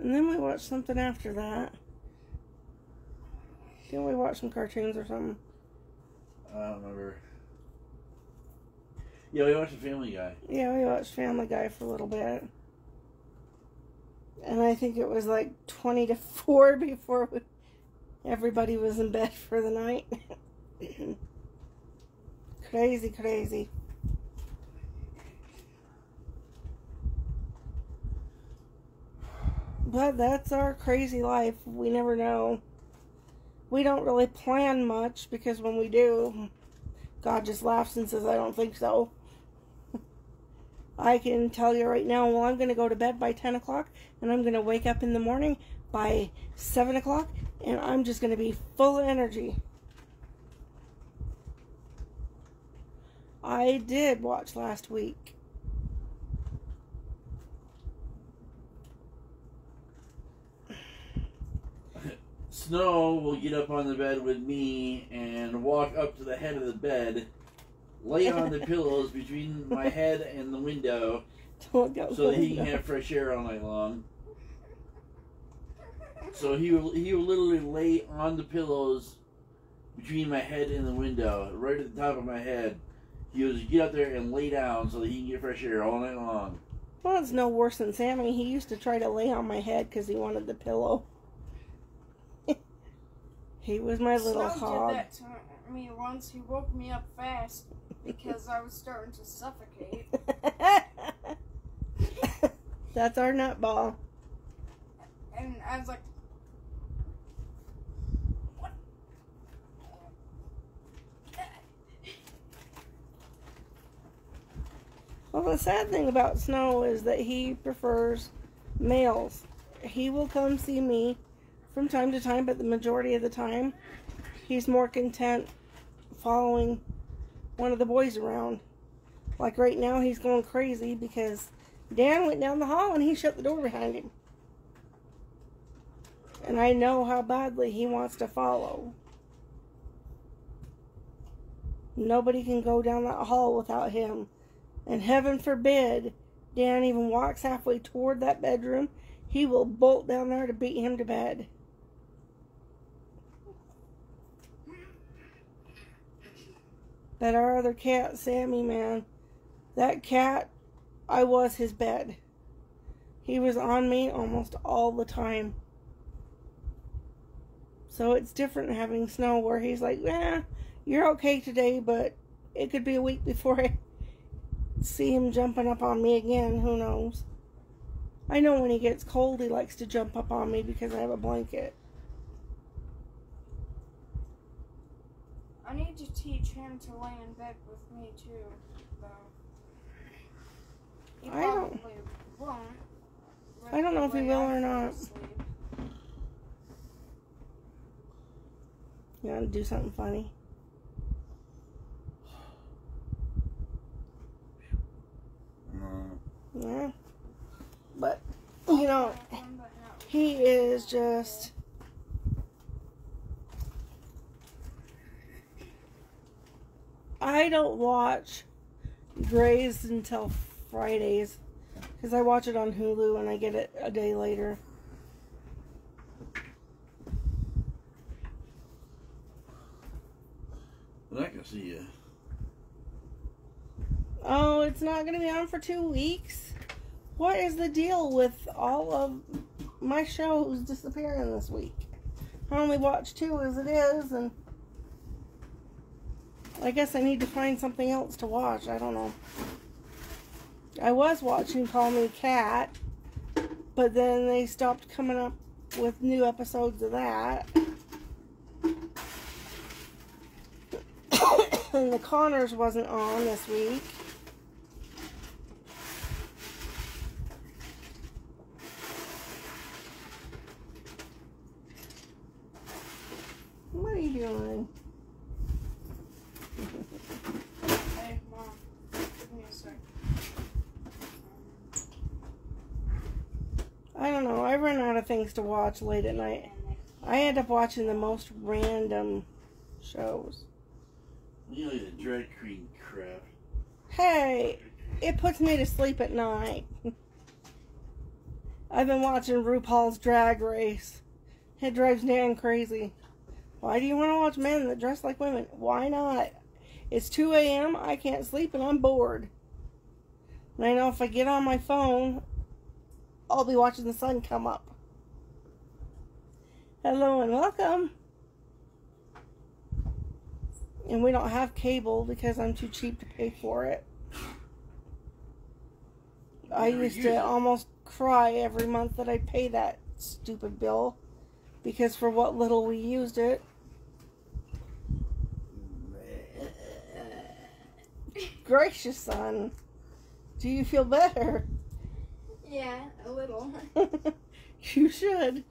And then we watched something after that. Didn't we watch some cartoons or something? I don't remember. Yeah, we watched Family Guy. Yeah, we watched Family Guy for a little bit. And I think it was like 20 to 4 before everybody was in bed for the night. Crazy, crazy. But that's our crazy life. We never know. We don't really plan much, because when we do, God just laughs and says, I don't think so. I can tell you right now, well, I'm going to go to bed by 10 o'clock, and I'm going to wake up in the morning by 7 o'clock, and I'm just going to be full of energy. I did watch last week. Snow will get up on the bed with me and walk up to the head of the bed, lay on the pillows between my head and the window so that he can have fresh air all night long. So he will literally lay on the pillows between my head and the window, right at the top of my head. He will just get up there and lay down so that he can get fresh air all night long. Well, it's no worse than Sammy. He used to try to lay on my head because he wanted the pillow. He was my little hog. Did that to me once. He woke me up fast because I was starting to suffocate. That's our nutball. And I was like, what? Well, the sad thing about Snow is that he prefers males. He will come see me from time to time, but the majority of the time, he's more content following one of the boys around. Like right now, he's going crazy because Dan went down the hall and he shut the door behind him. And I know how badly he wants to follow. Nobody can go down that hall without him. And heaven forbid Dan even walks halfway toward that bedroom, he will bolt down there to beat him to bed. But our other cat, Sammy, man, that cat, I was his bed. He was on me almost all the time. So it's different having Snow where he's like, you're okay today, but it could be a week before I see him jumping up on me again. Who knows? I know when he gets cold, he likes to jump up on me because I have a blanket. I need to teach him to lay in bed with me too, though. He probably won't. I don't know if he will or not. You want to do something funny? Yeah. But, you know, he is just... I don't watch Grey's until Fridays because I watch it on Hulu and I get it a day later. But I can see you. Oh, it's not going to be on for 2 weeks? What is the deal with all of my shows disappearing this week? I only watch 2 as it is, and I guess I need to find something else to watch. I don't know. I was watching Call Me Cat, but then they stopped coming up with new episodes of that. And The Connors wasn't on this week. What are you doing? Hey, Mom. Give me a sec. I don't know. I run out of things to watch late at night. I end up watching the most random shows. You know, the drag queen crap. Hey, it puts me to sleep at night. I've been watching RuPaul's Drag Race. It drives Dan crazy. Why do you want to watch men that dress like women? Why not? It's 2 a.m. I can't sleep and I'm bored. And I know if I get on my phone, I'll be watching the sun come up. Hello and welcome. And we don't have cable because I'm too cheap to pay for it. I used to almost cry every month that I pay that stupid bill. Because for what little we used it. Gracious, son. Do you feel better? Yeah, a little. You should.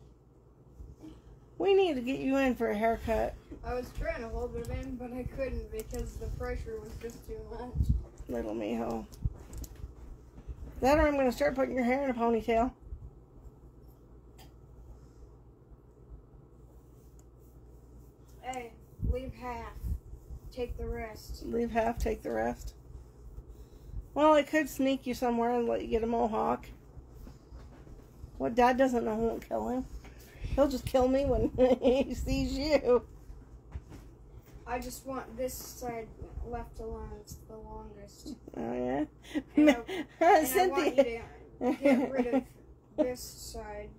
We need to get you in for a haircut. I was trying to hold it in, but I couldn't because the pressure was just too much. Little Mijo. That or I'm going to start putting your hair in a ponytail. Hey, leave half. Take the rest. Leave half, take the rest. Well, I could sneak you somewhere and let you get a mohawk. What Dad doesn't know won't kill him. He'll just kill me when he sees you. I just want this side left alone. It's the longest. Oh, yeah? And I want you Cynthia. to get rid of this side.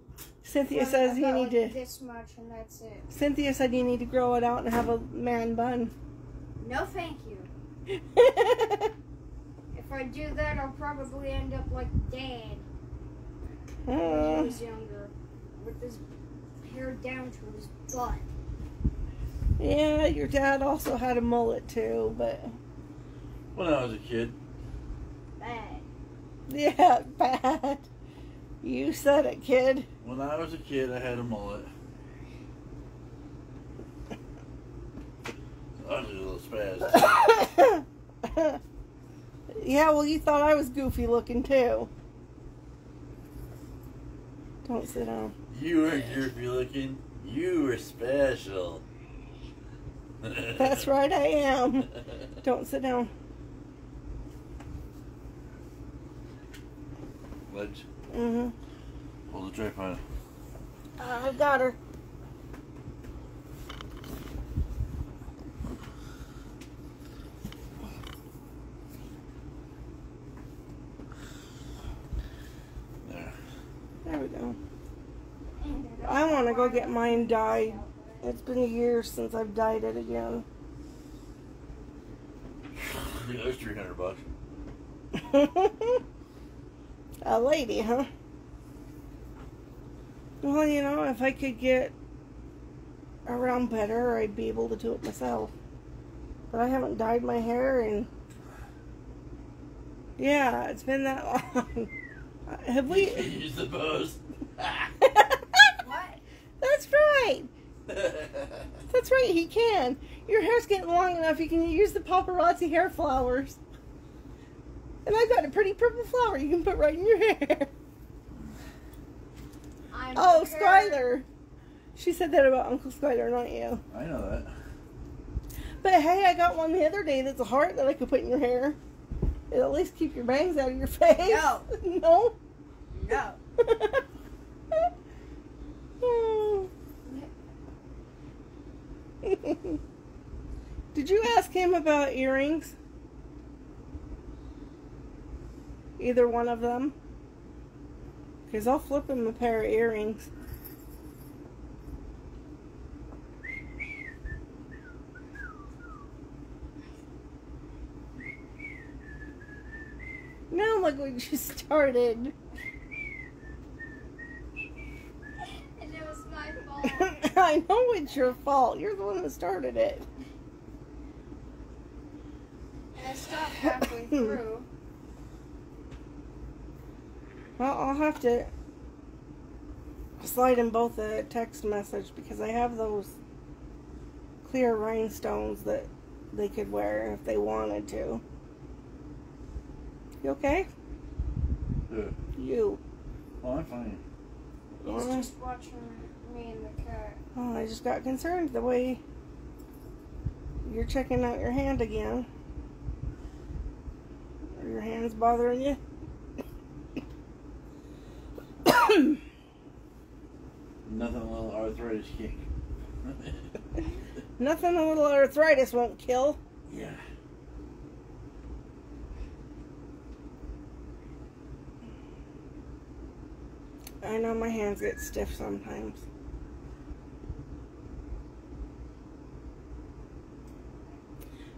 Cynthia says you need to. This much, and that's it. Cynthia said you need to grow it out and have a man bun. No, thank you. If I do that, I'll probably end up like Dad when he was younger, with his hair down to his butt. Yeah, your dad also had a mullet too, but When I was a kid. Bad. yeah, bad. You said it, kid. When I was a kid, I had a mullet. I was a little spaz. Yeah, well, you thought I was goofy looking too. Don't sit down. You weren't goofy looking. You were special. That's right, I am. Don't sit down. Ledge. Mm-hmm. Hold the tripod. I've got her. There. There we go. I want to go get mine dyed. It's been a year since I've dyed it again. Yeah, that's $300. A lady, huh? Well, you know, if I could get around better, I'd be able to do it myself. But I haven't dyed my hair in... Yeah, it's been that long. Have we... Use the pose. What? That's right! That's right, he can. Your hair's getting long enough, you can use the paparazzi hair flowers. And I've got a pretty purple flower you can put right in your hair. Oh, Skylar. She said that about Uncle Skylar, not you. I know that. But hey, I got one the other day that's a heart that I could put in your hair. It'll at least keep your bangs out of your face. No. No? No. Did you ask him about earrings? Either one of them? Because I'll flip him a pair of earrings. Now look what you started. And it was my fault. I know it's your fault. You're the one that started it. And I stopped halfway through. Well, I'll have to slide in both a text message because I have those clear rhinestones that they could wear if they wanted to. You okay? Yeah. You. Oh, I'm fine. He's just watching me and the cat. Oh, I just got concerned the way you're checking out your hand again. Are your hands bothering you? Nothing a little arthritis kick. Nothing a little arthritis won't kill. Yeah. I know my hands get stiff sometimes.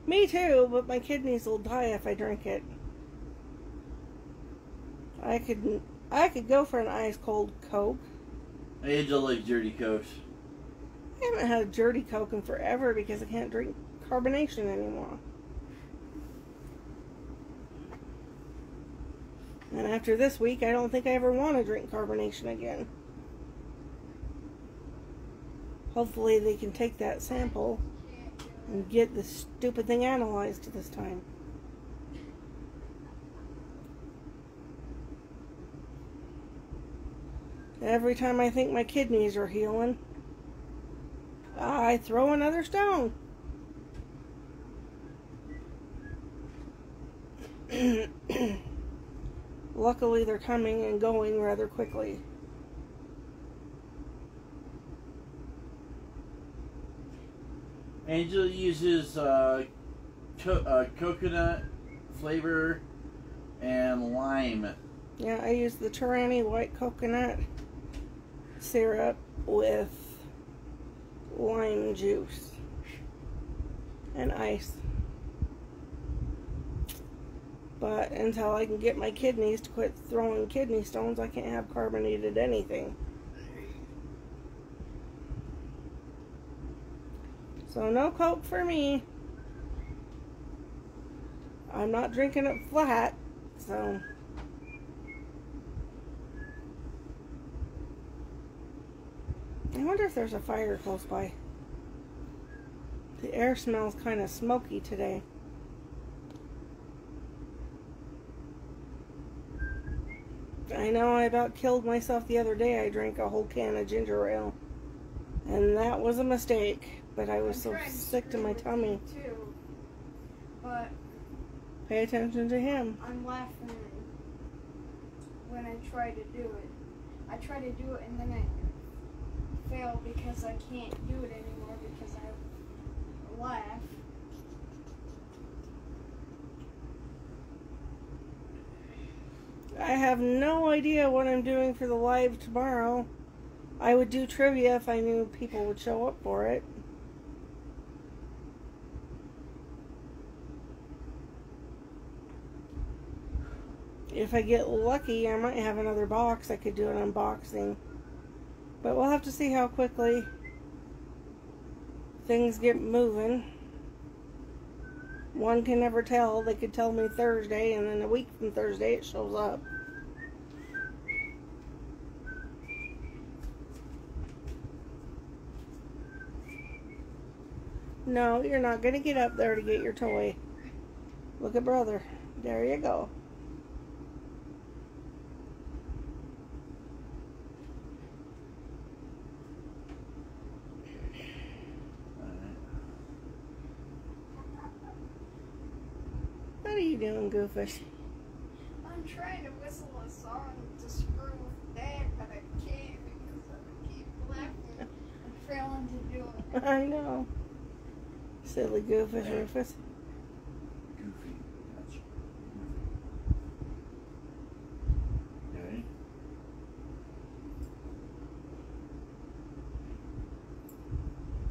Me too, but my kidneys will die if I drink it. I could go for an ice cold Coke. Angel likes dirty Cokes. I haven't had a dirty Coke in forever because I can't drink carbonation anymore. And after this week, I don't think I ever want to drink carbonation again. Hopefully they can take that sample and get the stupid thing analyzed this time. Every time I think my kidneys are healing, I throw another stone. Luckily, they're coming and going rather quickly. Angel uses coconut flavor and lime Yeah, I use the Torani white coconut syrup with lime juice and ice. But until I can get my kidneys to quit throwing kidney stones, I can't have carbonated anything. So no Coke for me. I'm not drinking it flat, so. I wonder if there's a fire close by. The air smells kind of smoky today. I know I about killed myself the other day. I drank a whole can of ginger ale. And that was a mistake. But I was so sick to my tummy. Too, but pay attention to him. I'm laughing when I try to do it. I try to do it and then I fail because I can't do it anymore because I laugh. I have no idea what I'm doing for the live tomorrow. I would do trivia if I knew people would show up for it. If I get lucky, I might have another box. I could do an unboxing. But we'll have to see how quickly things get moving. One can never tell. They could tell me Thursday, and then a week from Thursday it shows up. No, you're not going to get up there to get your toy. Look at brother. There you go. What are you doing, Goofus? I'm trying to whistle a song to screw with Dad, but I can't because I keep laughing and failing to do it. I know. Silly Goofus, Rufus. Goofy. Gotcha. Okay.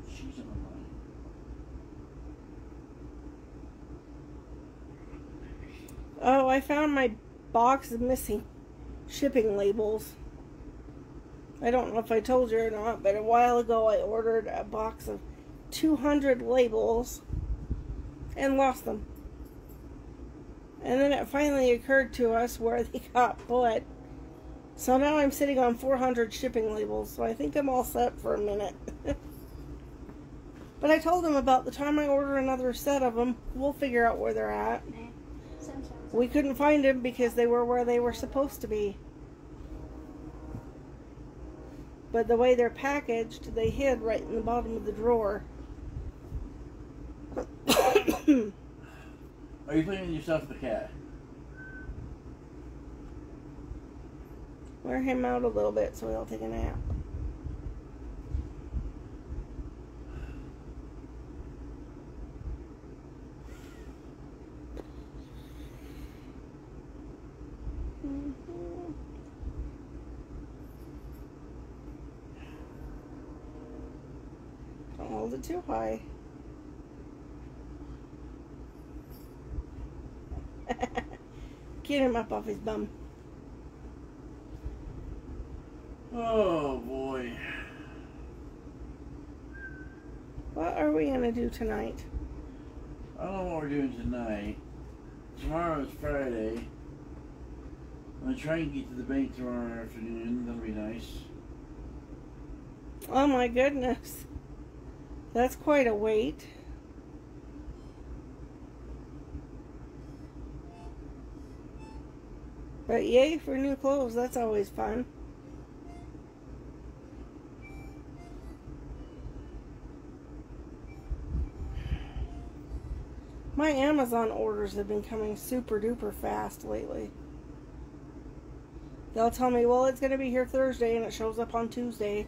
She's on the line. Oh, I found my box of missing shipping labels. I don't know if I told you or not, but a while ago I ordered a box of 200 labels and lost them. And then it finally occurred to us where they got put. So now I'm sitting on 400 shipping labels, so I think I'm all set for a minute. But I told them about the time I order another set of them, we'll figure out where they're at. We couldn't find them because they were where they were supposed to be. But the way they're packaged, they hid right in the bottom of the drawer. Are you playing with yourself, the cat? Wear him out a little bit so he'll take a nap. Don't hold it too high. Get him up off his bum. Oh boy. What are we gonna do tonight? I don't know what we're doing tonight. Tomorrow is Friday. I'm gonna try and get to the bank tomorrow afternoon. That'll be nice. Oh my goodness. That's quite a wait. But yay for new clothes. That's always fun. My Amazon orders have been coming super duper fast lately. They'll tell me, well, it's going to be here Thursday, and it shows up on Tuesday.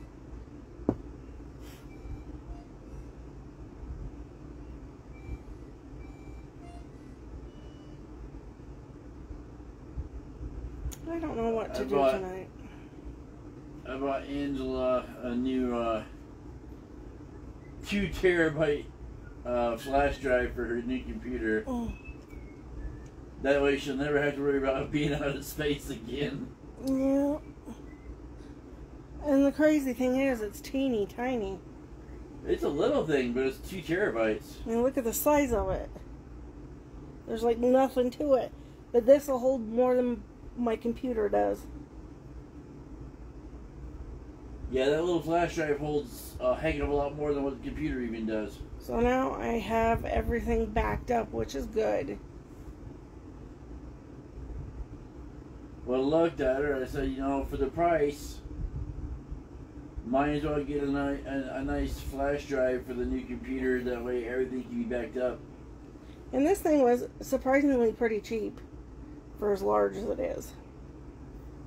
I I don't know what to do tonight. I bought Angela a new 2 terabyte flash drive for her new computer. Oh. That way she'll never have to worry about being out of space again. Yeah. And the crazy thing is, it's teeny tiny. It's a little thing, but it's 2 terabytes. I mean, look at the size of it. There's like nothing to it. But this will hold more than my computer does. Yeah, that little flash drive holds a heck of a lot more than what the computer even does. So now I have everything backed up, which is good. Well, I looked at her, I said, you know, for the price, might as well get a nice flash drive for the new computer. That way everything can be backed up. And this thing was surprisingly pretty cheap for as large as it is.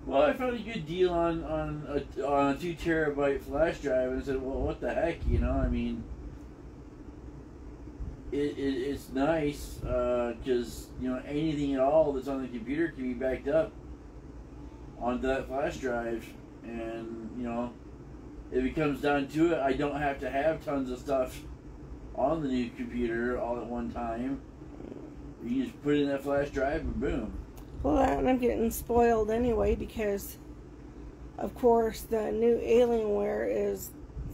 Well, I found a good deal on a 2 terabyte flash drive, and I said, well, what the heck, you know? I mean, it's nice because you know, anything at all that's on the computer can be backed up onto that flash drive, and you know, if it comes down to it, I don't have to have tons of stuff on the new computer all at one time. You just put it in that flash drive and boom. Well, and I'm getting spoiled anyway because, of course, the new Alienware is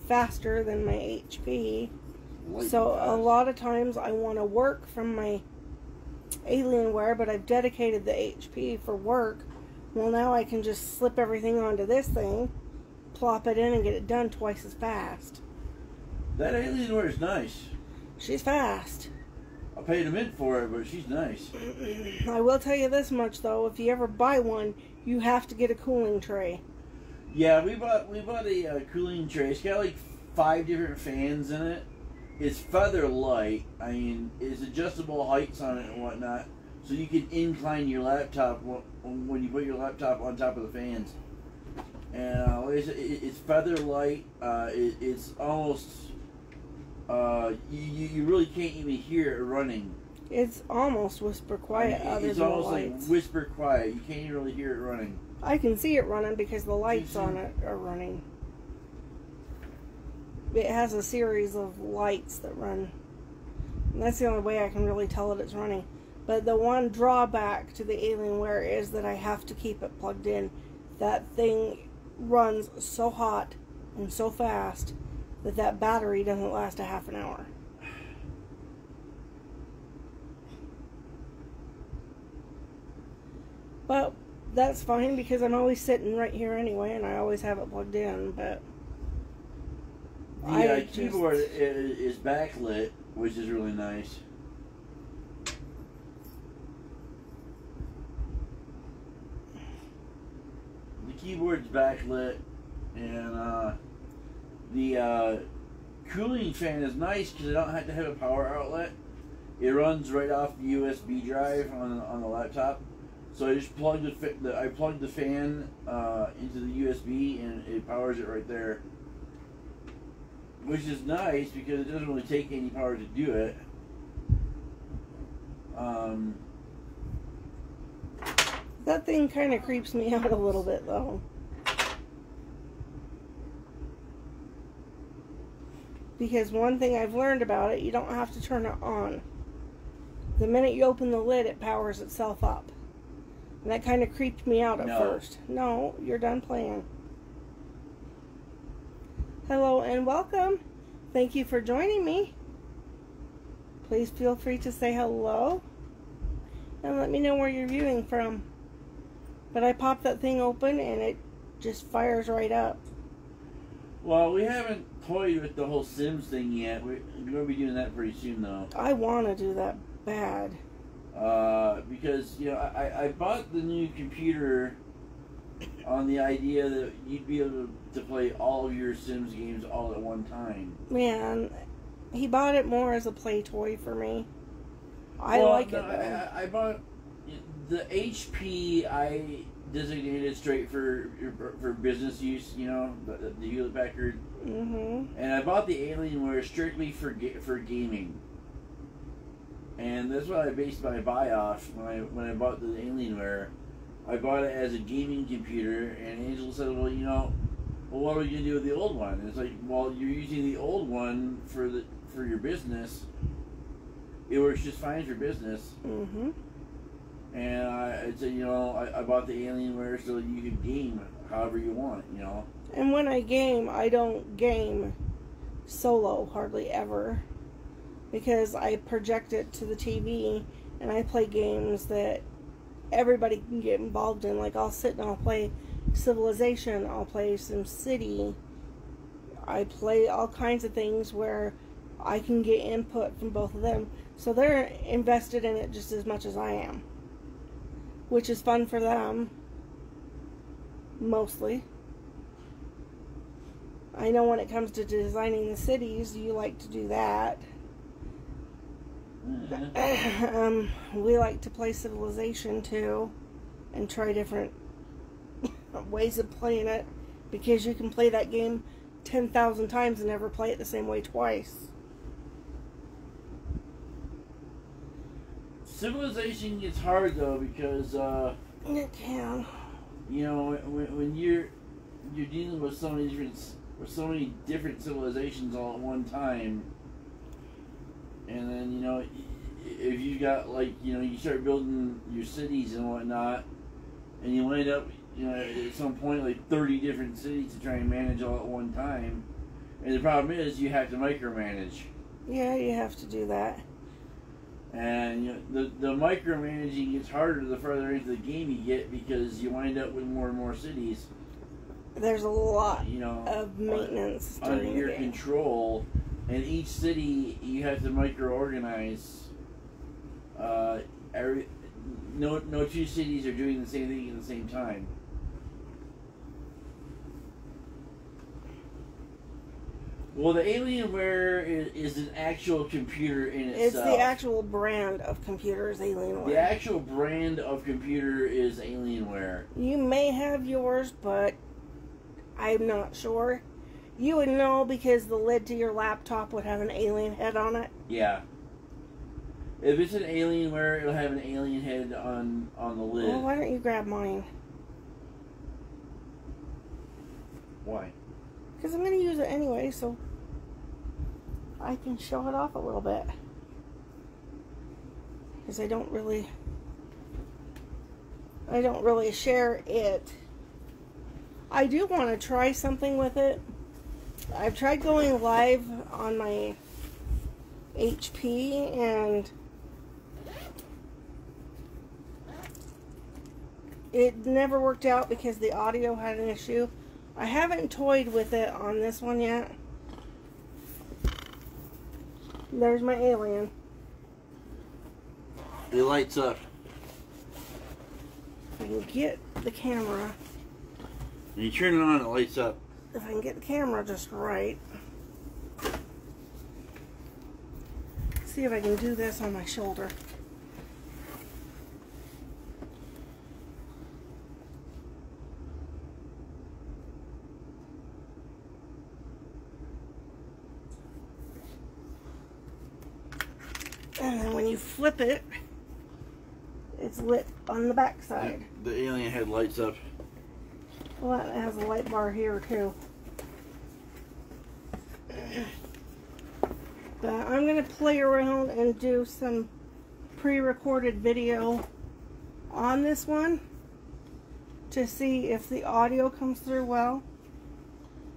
faster than my HP. So a lot of times I want to work from my Alienware, but I've dedicated the HP for work. Well, now I can just slip everything onto this thing, plop it in, and get it done twice as fast. That Alienware is nice. She's fast. I paid a mint for it, but she's nice. I will tell you this much, though. If you ever buy one, you have to get a cooling tray. Yeah, we bought a cooling tray. It's got like 5 different fans in it. It's feather light. I mean, it's adjustable heights on it and whatnot. So you can incline your laptop when you put your laptop on top of the fans. And like I said, it's feather light. It's almost... you really can't even hear it running. It's almost whisper quiet. I mean, it's almost like whisper quiet. You can't even really hear it running. I can see it running because the lights on it are running. It has a series of lights that run. And that's the only way I can really tell that it's running. But the one drawback to the Alienware is that I have to keep it plugged in. That thing runs so hot and so fast that battery doesn't last a half an hour. But that's fine because I'm always sitting right here anyway, and I always have it plugged in. But the keyboard is backlit, which is really nice. The keyboard's backlit, and the cooling fan is nice because I don't have to have a power outlet. It runs right off the USB drive on the laptop. So I just plug I plug the fan into the USB and it powers it right there, which is nice because it doesn't really take any power to do it. That thing kind of creeps me out a little bit, though. Because one thing I've learned about it, you don't have to turn it on. The minute you open the lid, it powers itself up. And that kind of creeped me out at first. No, you're done playing. Hello and welcome. Thank you for joining me. Please feel free to say hello. And let me know where you're viewing from. But I popped that thing open and it just fires right up. Well, we haven't toyed with the whole Sims thing yet. We're going to be doing that pretty soon, though. I want to do that bad. Because, you know, I bought the new computer on the idea that you'd be able to play all of your Sims games all at one time. Man, he bought it more as a play toy for me. I like it, though. I bought the HP. I designated straight for business use, you know, the Hewlett Packard. Mm-hmm. And I bought the Alienware strictly for gaming. And that's what I based my buy off when I bought the Alienware. I bought it as a gaming computer, and Angel said, well, you know, well, what are we going to do with the old one? And it's like, well, you're using the old one for your business. It works just fine for business. Mm-hmm. And I said, you know, I bought the Alienware so you could game however you want, you know. And when I game, I don't game solo hardly ever, because I project it to the TV and I play games that everybody can get involved in. Like, I'll sit and I'll play Civilization, I'll play SimCity, I play all kinds of things where I can get input from both of them. So they're invested in it just as much as I am, which is fun for them, mostly. I know when it comes to designing the cities, you like to do that. We like to play Civilization too, and try different ways of playing it, because you can play that game 10,000 times and never play it the same way twice. Civilization gets hard though, because It can. you know, when you're dealing with so many different civilizations all at one time, and then, you know, if you got, like, you know, you start building your cities and whatnot, and you end up, you know, at some point like 30 different cities to try and manage all at one time, and the problem is you have to micromanage. Yeah, you have to do that. And you know, the micromanaging gets harder the further into the game you get, because you wind up with more and more cities. There's a lot, you know, of maintenance under during your the game. control, and each city you have to micro-organize. No two cities are doing the same thing at the same time. Well, the Alienware is an actual computer in itself. It's the actual brand of computer is Alienware. The actual brand of computer is Alienware. You may have yours, but I'm not sure. You would know because the lid to your laptop would have an alien head on it. Yeah. If it's an Alienware, it'll have an alien head on the lid. Well, why don't you grab mine? Why? Because I'm going to use it anyway, so I can show it off a little bit. Because I don't really share it. I do want to try something with it. I've tried going live on my HP, and it never worked out because the audio had an issue. I haven't toyed with it on this one yet. There's my alien. It lights up. If I can get the camera. When you turn it on, it lights up. If I can get the camera just right. See if I can do this on my shoulder. And then when you flip it, it's lit on the back side. The alien head lights up. Well, it has a light bar here too. But I'm going to play around and do some pre-recorded video on this one to see if the audio comes through well.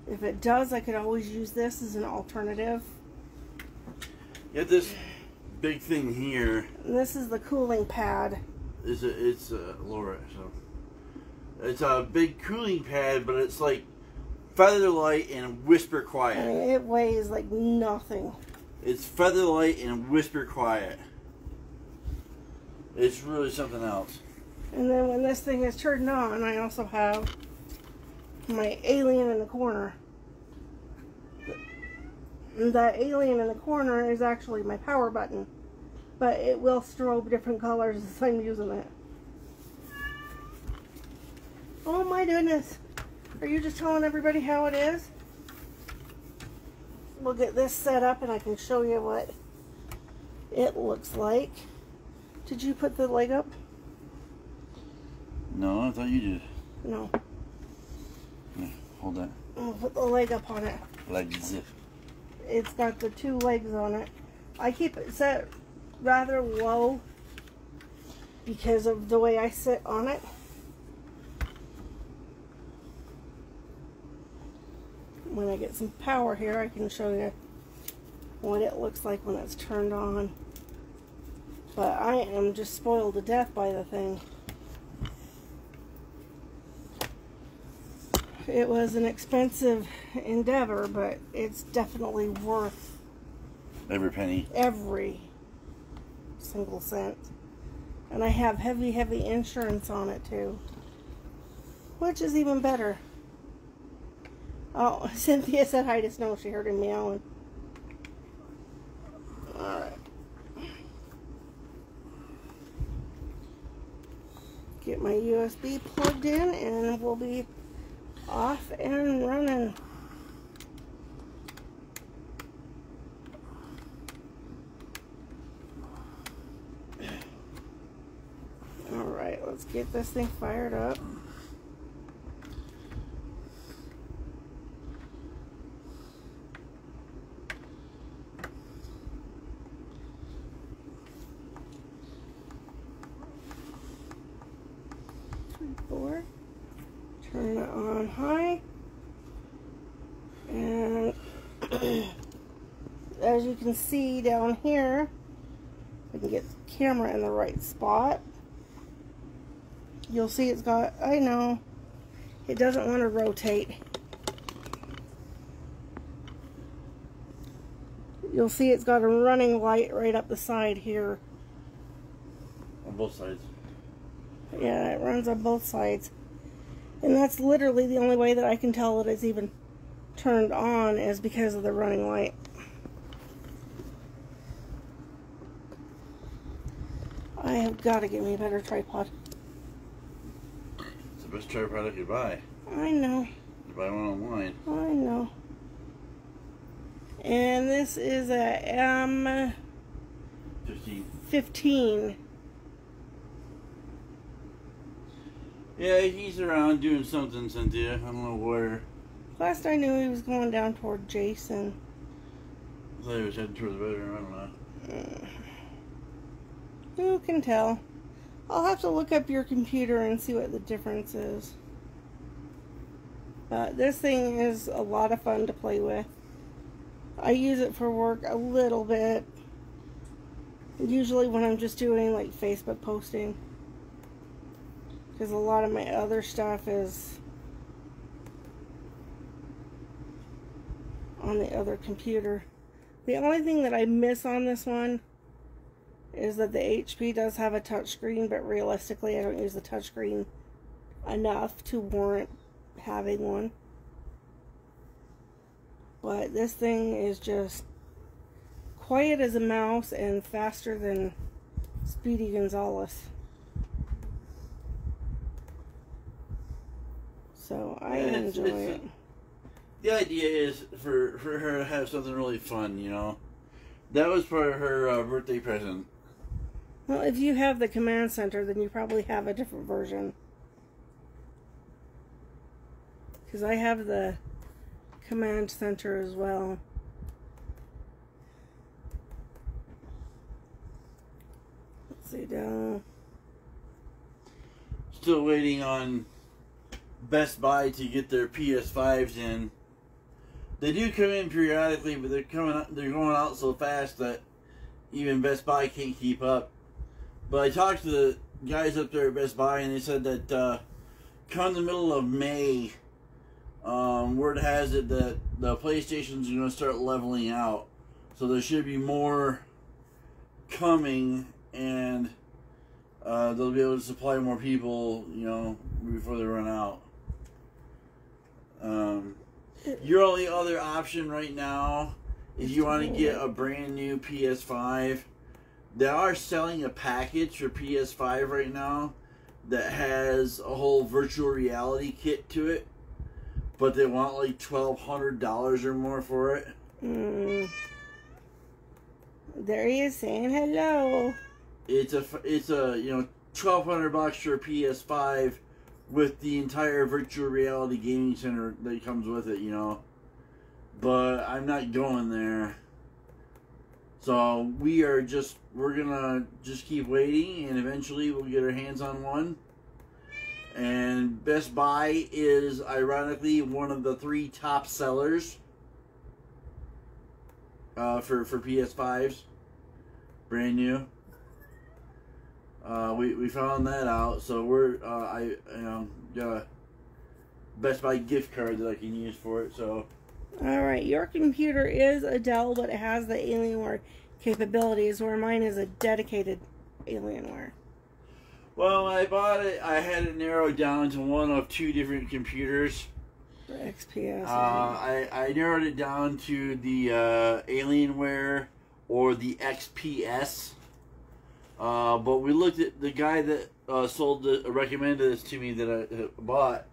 If it does, I could always use this as an alternative. You have this big thing here. And this is the cooling pad. It's lower, so it's a big cooling pad, but it's like feather light and whisper quiet. I mean, it weighs like nothing. It's feather light and whisper quiet. It's really something else. And then when this thing is turned on, I also have my alien in the corner. That alien in the corner is actually my power button, but it will strobe different colors as I'm using it. Oh my goodness. Are you just telling everybody how it is? We'll get this set up and I can show you what it looks like. Did you put the leg up? No, I thought you did. No. Yeah, hold that. I'll put the leg up on it. Like zip. It's got the 2 legs on it. I keep it set rather low because of the way I sit on it. When I get some power here, I can show you what it looks like when it's turned on. But I am just spoiled to death by the thing. It was an expensive endeavor, but it's definitely worth every penny. Every single cent. And I have heavy, heavy insurance on it too, which is even better. Oh, Cynthia said hi to Snow. She heard him meowing. Alright. Get my USB plugged in and we'll be off and running. Alright, let's get this thing fired up. Turn it on high, and as you can see down here, I can get the camera in the right spot. You'll see it's got, I know, it doesn't want to rotate. You'll see it's got a running light right up the side here. On both sides. Yeah, it runs on both sides. And that's literally the only way that I can tell it is even turned on is because of the running light. I have got to get me a better tripod. It's the best tripod I could buy. I know. You buy one online. I know. And this is a M15. Yeah, he's around doing something, Cynthia. I don't know where. Last I knew, he was going down toward Jason. I thought he was heading toward the bedroom. I don't know. Who can tell? I'll have to look up your computer and see what the difference is. This thing is a lot of fun to play with. I use it for work a little bit. Usually when I'm just doing like Facebook posting. Because a lot of my other stuff is on the other computer. The only thing that I miss on this one is that the HP does have a touchscreen, but realistically I don't use the touchscreen enough to warrant having one. But this thing is just quiet as a mouse and faster than Speedy Gonzales. So I enjoy it. The idea is for her to have something really fun, you know. That was for her birthday present. Well, if you have the command center, then you probably have a different version. Because I have the command center as well. Let's see down. Still waiting on Best Buy to get their PS5s in. They do come in periodically, but they're going out so fast that even Best Buy can't keep up. But I talked to the guys up there at Best Buy, and they said that come the middle of May, word has it that the PlayStations are going to start leveling out. So there should be more coming, and they'll be able to supply more people, you know, before they run out. Your only other option right now, if you want to get a brand new PS5, they are selling a package for PS5 right now that has a whole virtual reality kit to it, but they want like $1,200 or more for it. There he is saying hello. It's a $1,200 for a PS5 with the entire virtual reality gaming center that comes with it, you know. But I'm not going there. So we're gonna just keep waiting, and eventually we'll get our hands on one. And Best Buy is ironically one of the 3 top sellers for PS5s, brand new. We found that out, so we're got a Best Buy gift card that I can use for it. So. Alright, your computer is a Dell, but it has the Alienware capabilities, where mine is a dedicated Alienware. Well, when I bought it, I had it narrowed down to one of 2 different computers. The XPS. I narrowed it down to the Alienware or the XPS. But we looked at the guy that recommended this to me that I bought.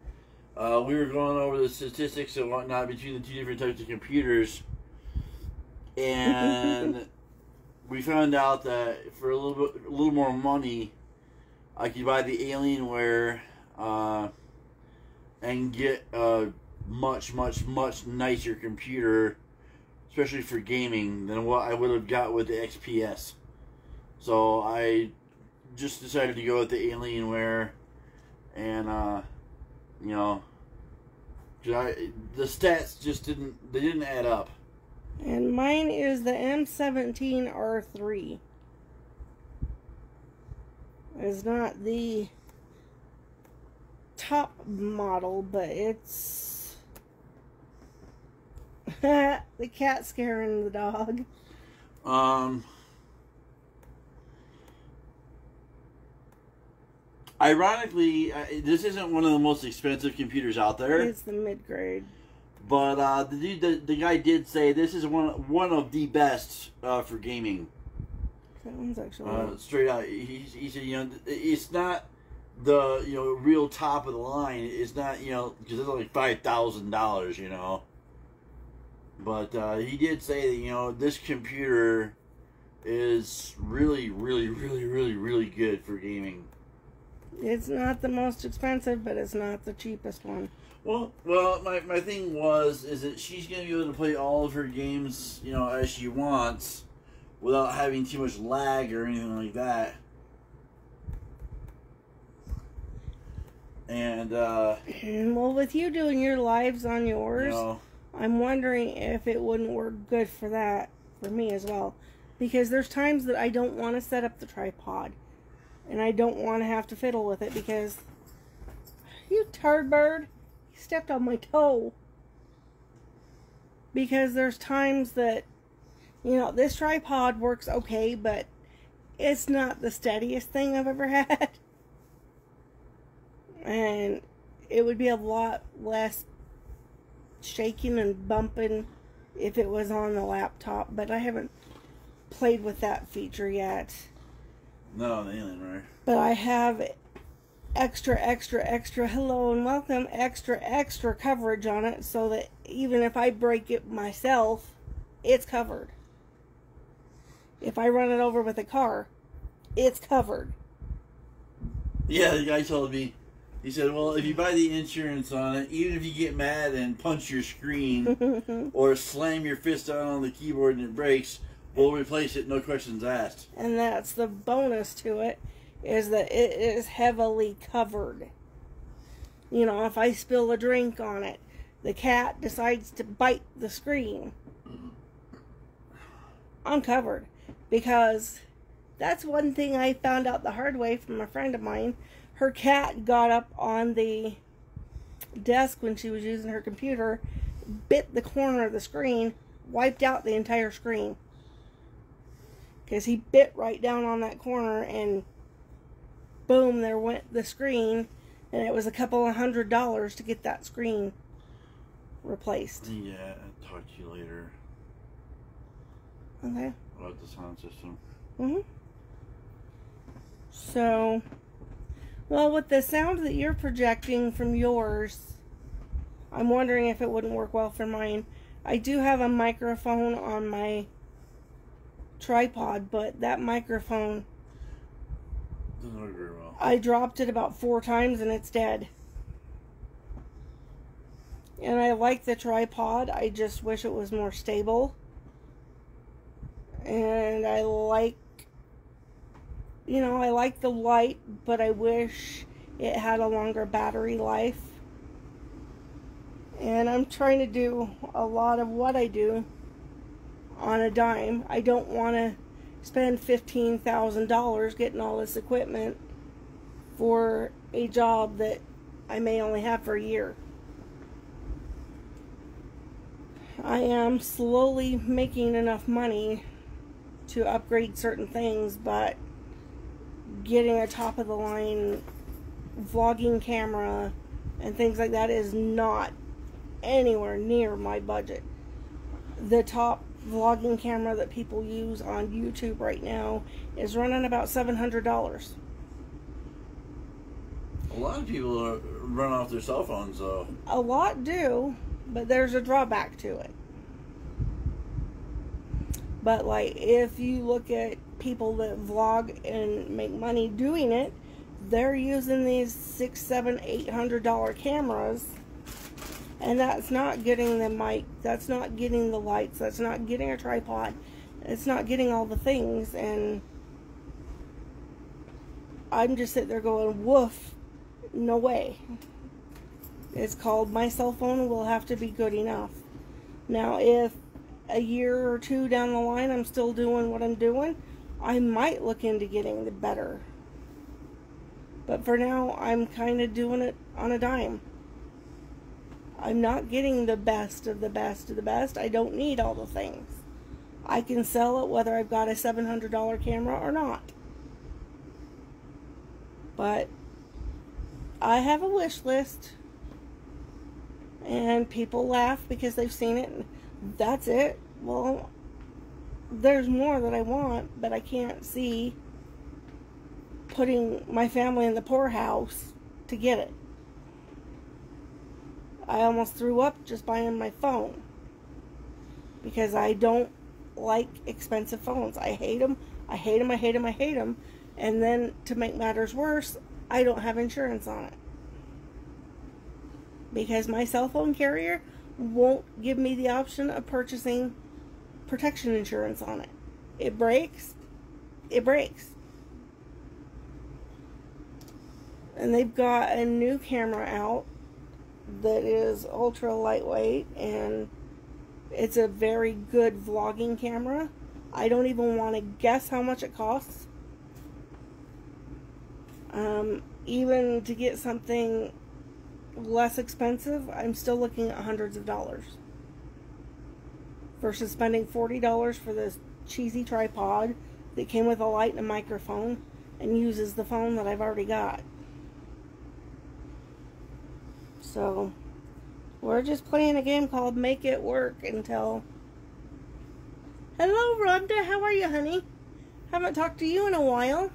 We were going over the statistics and whatnot between the 2 different types of computers, and we found out that for a little more money, I could buy the Alienware and get a much nicer computer, especially for gaming, than what I would have got with the XPS. So I just decided to go with the Alienware, and you know, the stats just didn't add up. And mine is the M17R3. It's not the top model, but it's the cat scaring the dog. Ironically, this isn't one of the most expensive computers out there. It's the mid-grade. But the guy did say this is one of the best for gaming. That one's actually straight out. He said, you know, it's not the real top of the line. It's not because it's like $5,000, you know. But he did say that this computer is really good for gaming. It's not the most expensive, but it's not the cheapest one. Well, my thing is that she's going to be able to play all of her games, as she wants, without having too much lag or anything like that. And well, with you doing your lives on yours, I'm wondering if it wouldn't work good for that, for me as well. Because there's times that I don't want to set up the tripod. And I don't want to have to fiddle with it because, you turd bird, you stepped on my toe. Because there's times that, this tripod works okay, but it's not the steadiest thing I've ever had. And it would be a lot less shaking and bumping if it was on the laptop, but I haven't played with that feature yet. No, the Alienware. But I have extra, hello and welcome, extra coverage on it, so that even if I break it myself, it's covered. If I run it over with a car, it's covered. Yeah, the guy told me, he said, well, if you buy the insurance on it, even if you get mad and punch your screen or slam your fist down on the keyboard and it breaks, we'll replace it, no questions asked. And that's the bonus to it, is that it is heavily covered. If I spill a drink on it, the cat decides to bite the screen, I'm covered. Because that's one thing I found out the hard way from a friend of mine. Her cat got up on the desk when she was using her computer, bit the corner of the screen, wiped out the entire screen. Because he bit right down on that corner and boom, there went the screen. And it was a couple of $100 to get that screen replaced. Yeah, I'll talk to you later. Okay. About the sound system. So, well, with the sound that you're projecting from yours, I'm wondering if it wouldn't work well for mine. I do have a microphone on my tripod, but that microphone doesn't work very well. I dropped it about 4 times and it's dead. And I like the tripod. I just wish it was more stable. And I like, you know, I like the light, but I wish it had a longer battery life. And I'm trying to do a lot of what I do on a dime. I don't want to spend $15,000 getting all this equipment for a job that I may only have for a year. I am slowly making enough money to upgrade certain things, but getting a top of the line vlogging camera and things like that is not anywhere near my budget. The top vlogging camera that people use on YouTube right now is running about $700. A lot of people run off their cell phones, though. A lot do, but there's a drawback to it. But like, if you look at people that vlog and make money doing it, they're using these $600, $700, $800 cameras, and that's not getting the mic, that's not getting the lights, that's not getting a tripod, it's not getting all the things. And I'm just sitting there going, woof, no way. It's called my cell phone will have to be good enough. Now, if a year or two down the line I'm still doing what I'm doing, I might look into getting the better. But for now, I'm kind of doing it on a dime. I'm not getting the best of the best of the best. I don't need all the things. I can sell it whether I've got a $700 camera or not. But I have a wish list. And people laugh because they've seen it. And that's it. Well, there's more that I want, but I can't see putting my family in the poorhouse to get it. I almost threw up just buying my phone because I don't like expensive phones. I hate them. I hate them. I hate them. I hate them. And then to make matters worse, I don't have insurance on it because my cell phone carrier won't give me the option of purchasing protection insurance on it. It breaks. It breaks. And they've got a new camera out that is ultra lightweight, and it's a very good vlogging camera. I don't even want to guess how much it costs. Even to get something less expensive, I'm still looking at hundreds of dollars versus spending $40 for this cheesy tripod that came with a light and a microphone and uses the phone that I've already got. So we're just playing a game called Make It Work until... Hello, Rhonda. How are you, honey? Haven't talked to you in a while.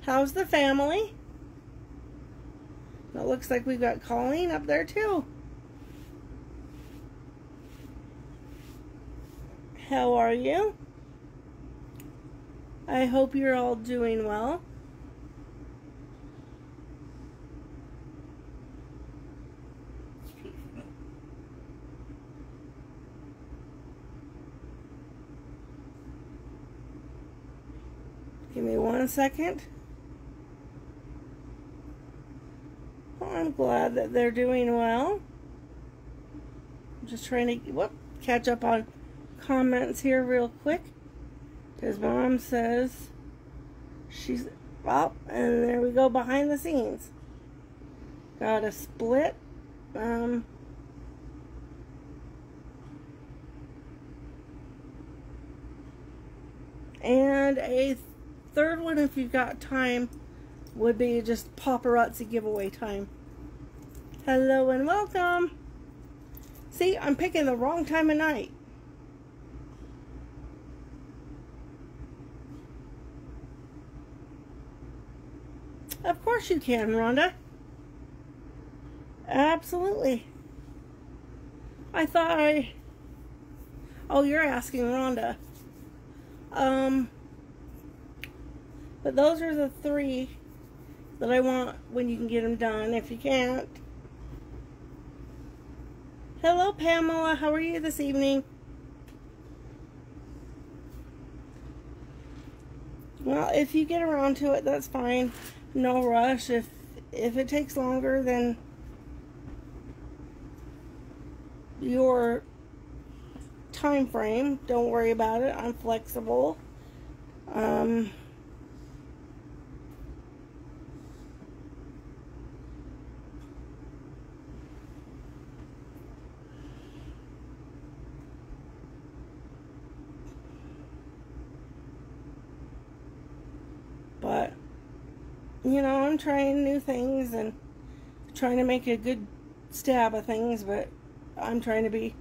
How's the family? It looks like we've got Colleen up there, too. How are you? I hope you're all doing well. Give me 1 second. I'm glad that they're doing well. I'm just trying to catch up on comments here real quick. Because Mom says she's up, and there we go behind the scenes. Got a split. And a third one, if you've got time, would be just paparazzi giveaway time. Hello and welcome. See, I'm picking the wrong time of night. Of course you can, Rhonda. Absolutely. I thought Oh, you're asking Rhonda. But those are the 3 that I want when you can get them done. If you can't, Hello, Pamela. How are you this evening? Well, if you get around to it, that's fine. No rush. If it takes longer than your time frame, don't worry about it. I'm flexible. But, you know, I'm trying new things and trying to make a good stab of things, but I'm trying to be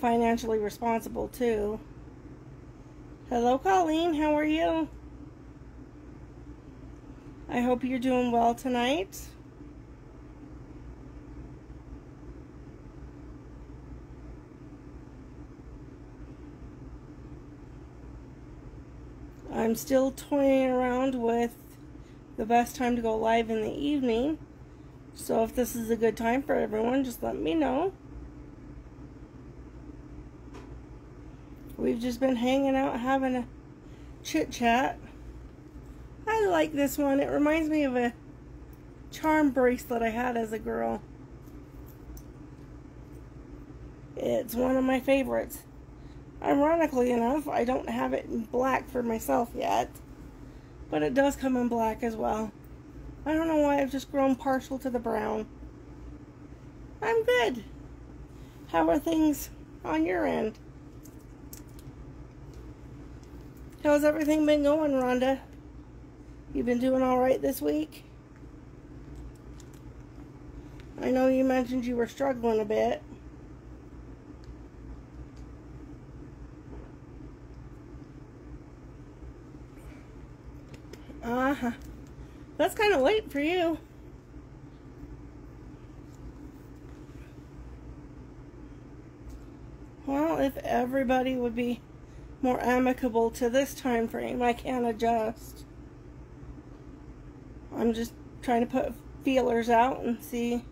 financially responsible too. Hello, Colleen. How are you? I hope you're doing well tonight. I'm still toying around with the best time to go live in the evening. So if this is a good time for everyone, just let me know. We've just been hanging out, having a chit chat. I like this one. It reminds me of a charm bracelet I had as a girl. It's one of my favorites. Ironically enough, I don't have it in black for myself yet, but it does come in black as well. I don't know why I've just grown partial to the brown. I'm good. How are things on your end? How's everything been going, Rhonda? You been doing all right this week? I know you mentioned you were struggling a bit. That's kind of late for you. Well, if everybody would be more amicable to this time frame, I can adjust. I'm just trying to put feelers out and see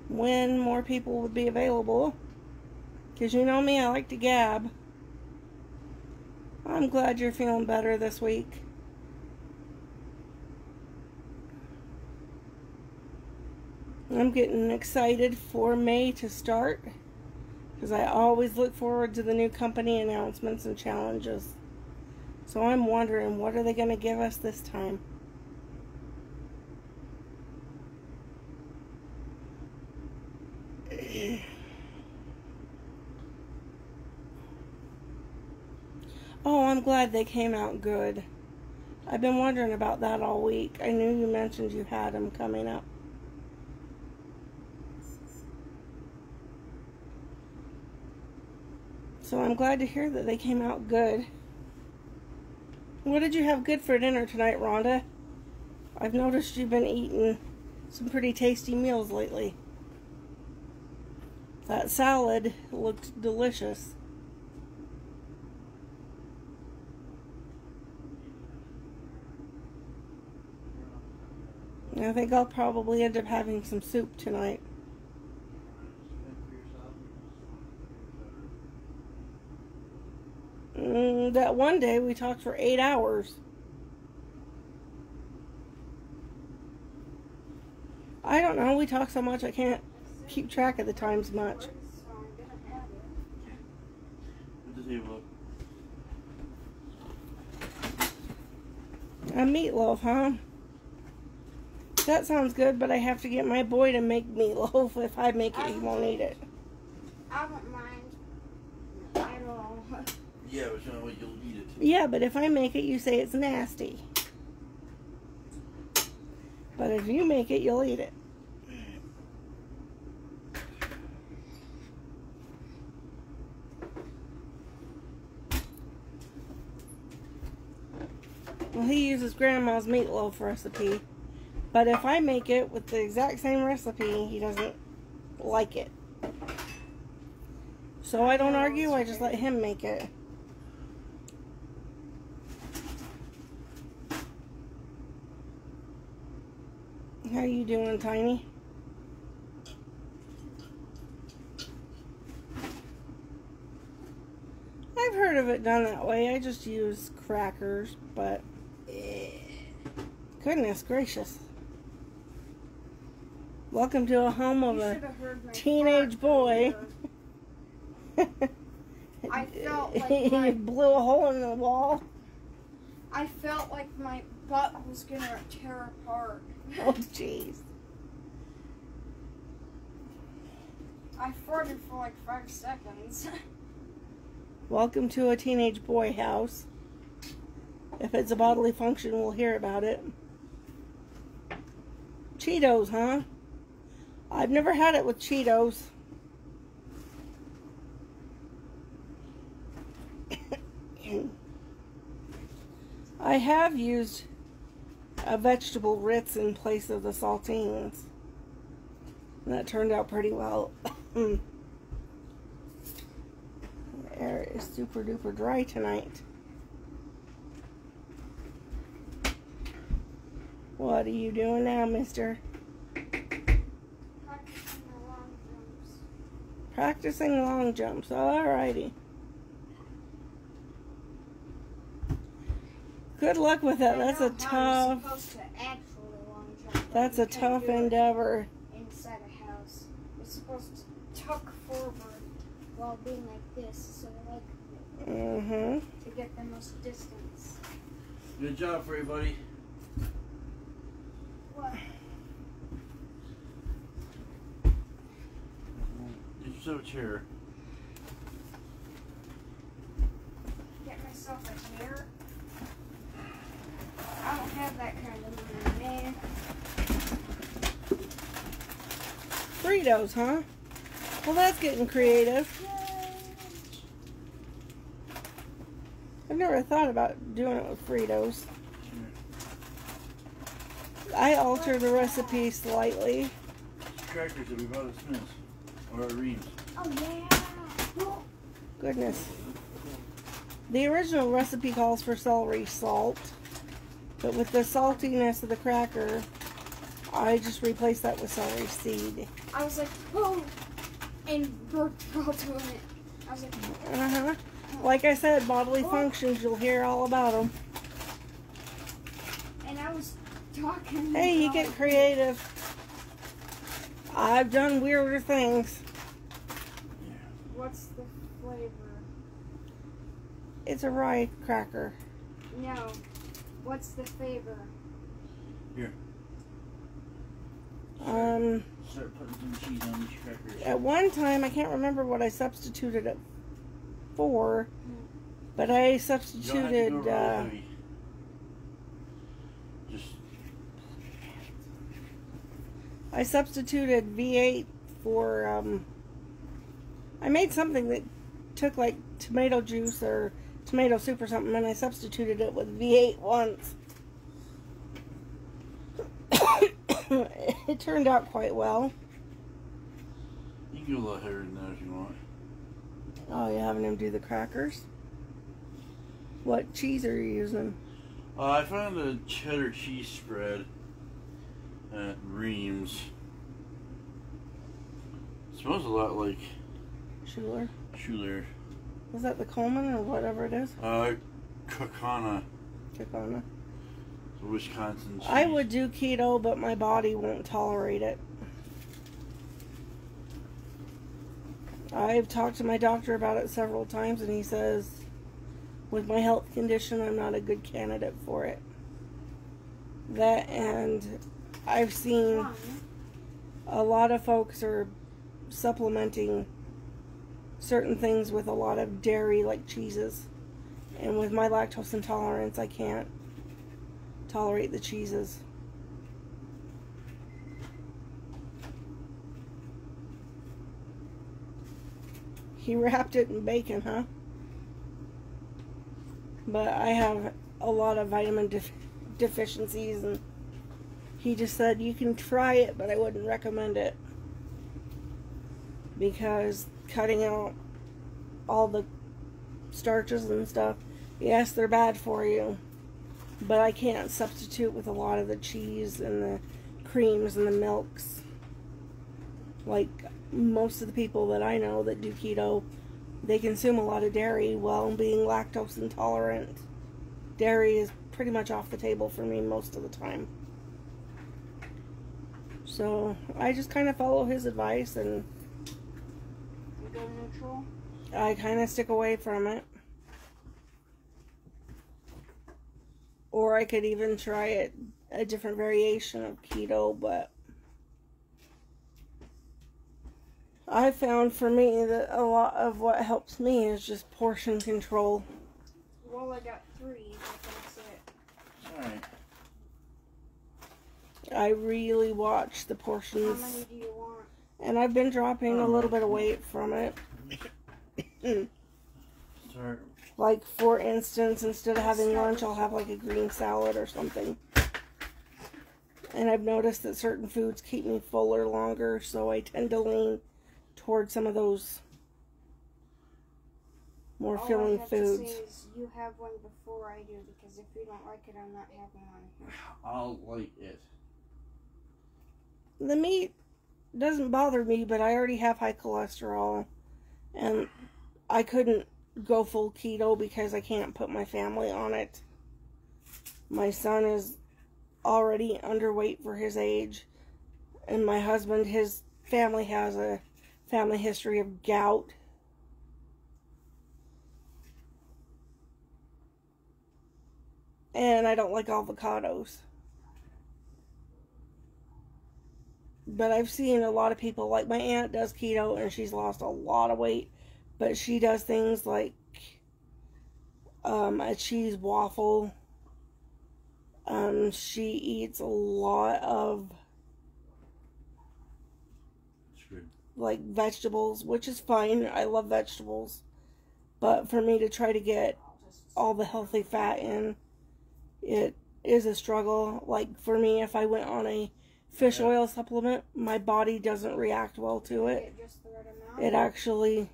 when more people would be available. Because you know me, I like to gab. I'm glad you're feeling better this week. I'm getting excited for May to start, because I always look forward to the new company announcements and challenges. So I'm wondering, what are they going to give us this time? Oh, I'm glad they came out good. I've been wondering about that all week. I knew you mentioned you had them coming up. So I'm glad to hear that they came out good. What did you have good for dinner tonight, Rhonda? I've noticed you've been eating some pretty tasty meals lately. That salad looked delicious. I think I'll probably end up having some soup tonight. That one day we talked for 8 hours. I don't know, we talk so much I can't keep track of the times much. A meatloaf, huh? That sounds good, but I have to get my boy to make meatloaf. If I make it, he won't eat it. I won't mind at all. Yeah, but you'll eat it. Yeah, but if I make it, you say it's nasty. But if you make it, you'll eat it. Well, he uses Grandma's meatloaf recipe. But if I make it with the exact same recipe, he doesn't like it. So I don't argue, I just let him make it. How you doing, Tiny? heard of it done that way. I just use crackers, but goodness gracious. Welcome to a home of a teenage boy. I felt like He blew a hole in the wall. I felt like my butt was gonna tear apart. Oh, jeez. I farted for like 5 seconds. Welcome to a teenage boy house. If it's a bodily function, we'll hear about it. Cheetos, huh? I've never had it with Cheetos. I have used a vegetable Ritz in place of the saltines. And that turned out pretty well. The air is super duper dry tonight. What are you doing now, mister? Practicing long jumps. Alrighty. Good luck with that. That's a tough. That's a tough endeavor. Inside a house, you're supposed to tuck forward while being like this, so like to get the most distance. Good job, everybody. What? Get yourself a chair. Get myself a chair. I don't have that kind of money, man. Fritos, huh? Well, that's getting creative. Yay. I've never thought about doing it with Fritos. I altered the recipe slightly. Crackers that we bought at Smith's or at Reams. Oh yeah. Goodness. The original recipe calls for celery salt, but with the saltiness of the cracker, I just replaced that with celery seed. I was like, oh, and we're all doing it. I was like, Like I said, bodily functions, you'll hear all about them. and I was talking. Hey, you get creative. I've done weirder things. What's the flavor? It's a rye cracker. No. What's the flavor? Here. Start putting some cheese on these crackers. At one time, I can't remember what I substituted it for, but I substituted, Just I substituted V8 for, I made something that took like tomato juice or tomato soup or something, and I substituted it with V8 once. It turned out quite well. you can go a little heavier than that if you want. Oh, you having him do the crackers? What cheese are you using? I found a cheddar cheese spread at Reams. It smells a lot like Schuler? Schuler. Was that the Coleman or whatever it is? Kakana. Chicana. Wisconsin cheese. I would do keto, but my body won't tolerate it. I've talked to my doctor about it several times, and he says, with my health condition, I'm not a good candidate for it. That, and I've seen a lot of folks are supplementing certain things with a lot of dairy, like cheeses. And with my lactose intolerance, I can't tolerate the cheeses. He wrapped it in bacon, huh? But I have a lot of vitamin deficiencies, and he just said you can try it, but I wouldn't recommend it, because cutting out all the starches and stuff, yes, they're bad for you, but I can't substitute with a lot of the cheese and the creams and the milks. Like most of the people that I know that do keto, they consume a lot of dairy. Well, being lactose intolerant, dairy is pretty much off the table for me most of the time. So I just kind of follow his advice, and You go neutral? I kind of stick away from it. Or I could even try it, a different variation of keto, but I found for me that a lot of what helps me is just portion control. Well, I got 3, but that's it. Alright. I really watch the How portions. many do you want? And I've been dropping a little bit of weight from it. Start. Like, for instance, instead of having lunch, I'll have like a green salad or something. And I've noticed that certain foods keep me fuller longer, so I tend to lean towards some of those more filling All I have foods. to say is you have one before I do, because if you don't like it, I'm not having one. I'll like it. The meat doesn't bother me, but I already have high cholesterol, and I couldn't go full keto because I can't put my family on it. My son is already underweight for his age, and my husband, his family has a family history of gout. And I don't like avocados. But I've seen a lot of people, like my aunt does keto and she's lost a lot of weight. But she does things like a cheese waffle. She eats a lot of like vegetables, which is fine. I love vegetables. But for me to try to get all the healthy fat in, it is a struggle. Like for me, if I went on a fish oil supplement, my body doesn't react well to it. It actually,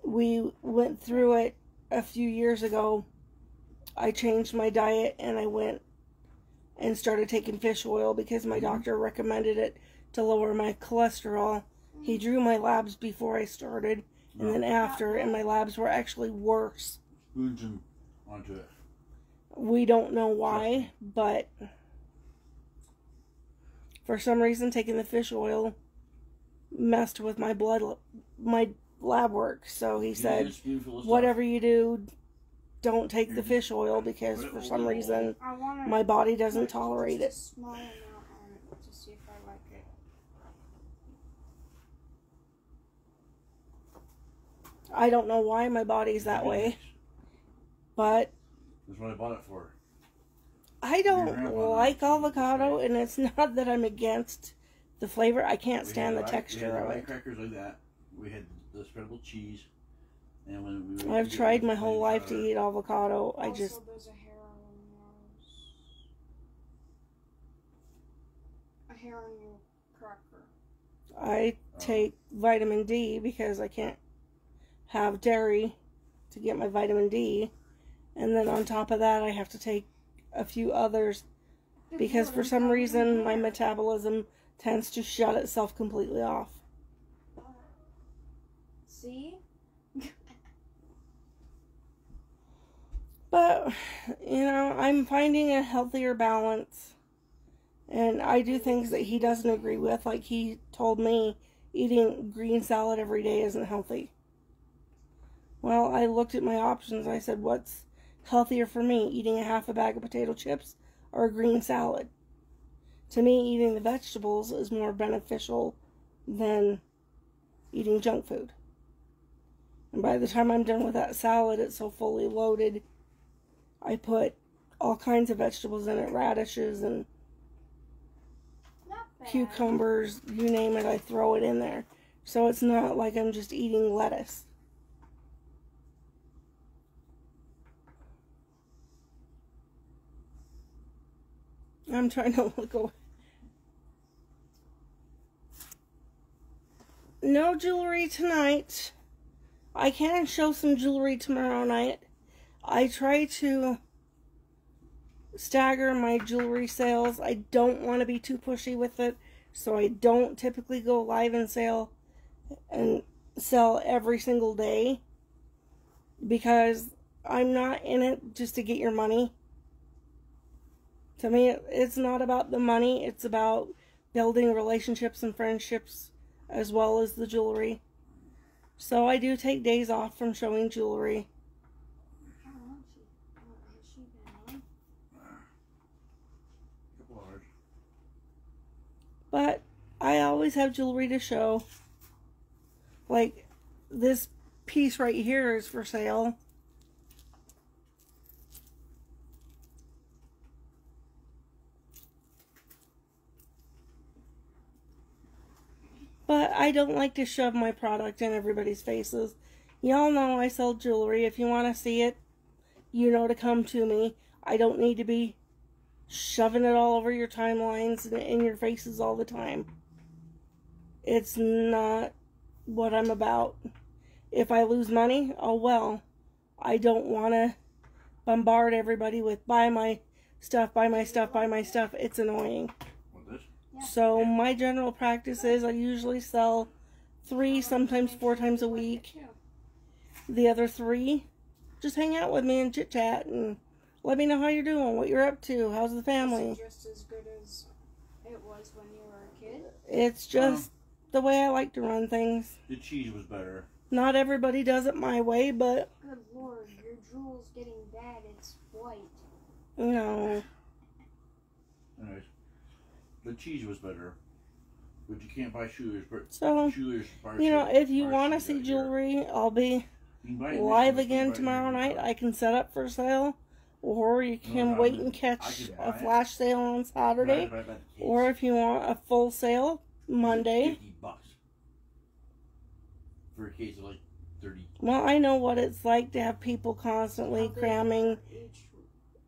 we went through it a few years ago. I changed my diet and I went and started taking fish oil because my doctor recommended it to lower my cholesterol. He drew my labs before I started and then after, and my labs were actually worse. Onto it. We don't know why, but for some reason taking the fish oil messed with my my lab work. So he said, whatever you do, don't take the fish oil because for some reason my body doesn't tolerate it. Small amount on it to see if I like it. I don't know why my body's that way, but that's what I bought it for. I don't like avocado, and it's not that I'm against the flavor. I can't stand the texture of it. Crackers like that. We had the spreadable cheese, and when we I've tried my whole life to eat avocado. I just there's a heron cracker. I take vitamin D because I can't have dairy to get my vitamin D, and then on top of that I have to take a few others because for some reason my metabolism tends to shut itself completely off. See? But, you know, I'm finding a healthier balance, and I do things that he doesn't agree with. Like he told me eating green salad every day isn't healthy. Well, I looked at my options. I said, what's healthier for me, eating a half a bag of potato chips or a green salad? To me, eating the vegetables is more beneficial than eating junk food. And by the time I'm done with that salad, it's so fully loaded. I put all kinds of vegetables in it, radishes and cucumbers, you name it, I throw it in there. So it's not like I'm just eating lettuce. I'm trying to look away. No jewelry tonight. I can show some jewelry tomorrow night. I try to stagger my jewelry sales. I don't want to be too pushy with it, so I don't typically go live and sale. And sell every single day, because I'm not in it just to get your money. To me, it's not about the money. It's about building relationships and friendships as well as the jewelry. So I do take days off from showing jewelry. How long has she been on? A couple hours. But I always have jewelry to show. Like, this piece right here is for sale. But I don't like to shove my product in everybody's faces. Y'all know I sell jewelry. If you want to see it, you know to come to me. I don't need to be shoving it all over your timelines and in your faces all the time. It's not what I'm about. If I lose money, oh well. I don't want to bombard everybody with buy my stuff, buy my stuff, buy my stuff. It's annoying. So my general practice is I usually sell 3, sometimes 4 times a week. The other 3, just hang out with me and chit chat and let me know how you're doing, what you're up to, how's the family. Is it just as good as it was when you were a kid? It's just the way I like to run things. The cheese was better. Not everybody does it my way, but... Good Lord, your drool's getting bad. It's white. No. Anyways, the cheese was better. But you can't buy Schuler's. So, Schuler's bar you know, if you bar want to cheese see out here. jewelry, I'll be You can buy it in live Michigan, again you can buy it tomorrow in night. Michigan. I can set up for sale. Or you can No, wait I and catch can buy a it. flash sale on Saturday. Buy it by the case. Or if you want a full sale, Monday. $50 for a case of like 30. Well, I know what it's like to have people constantly cramming,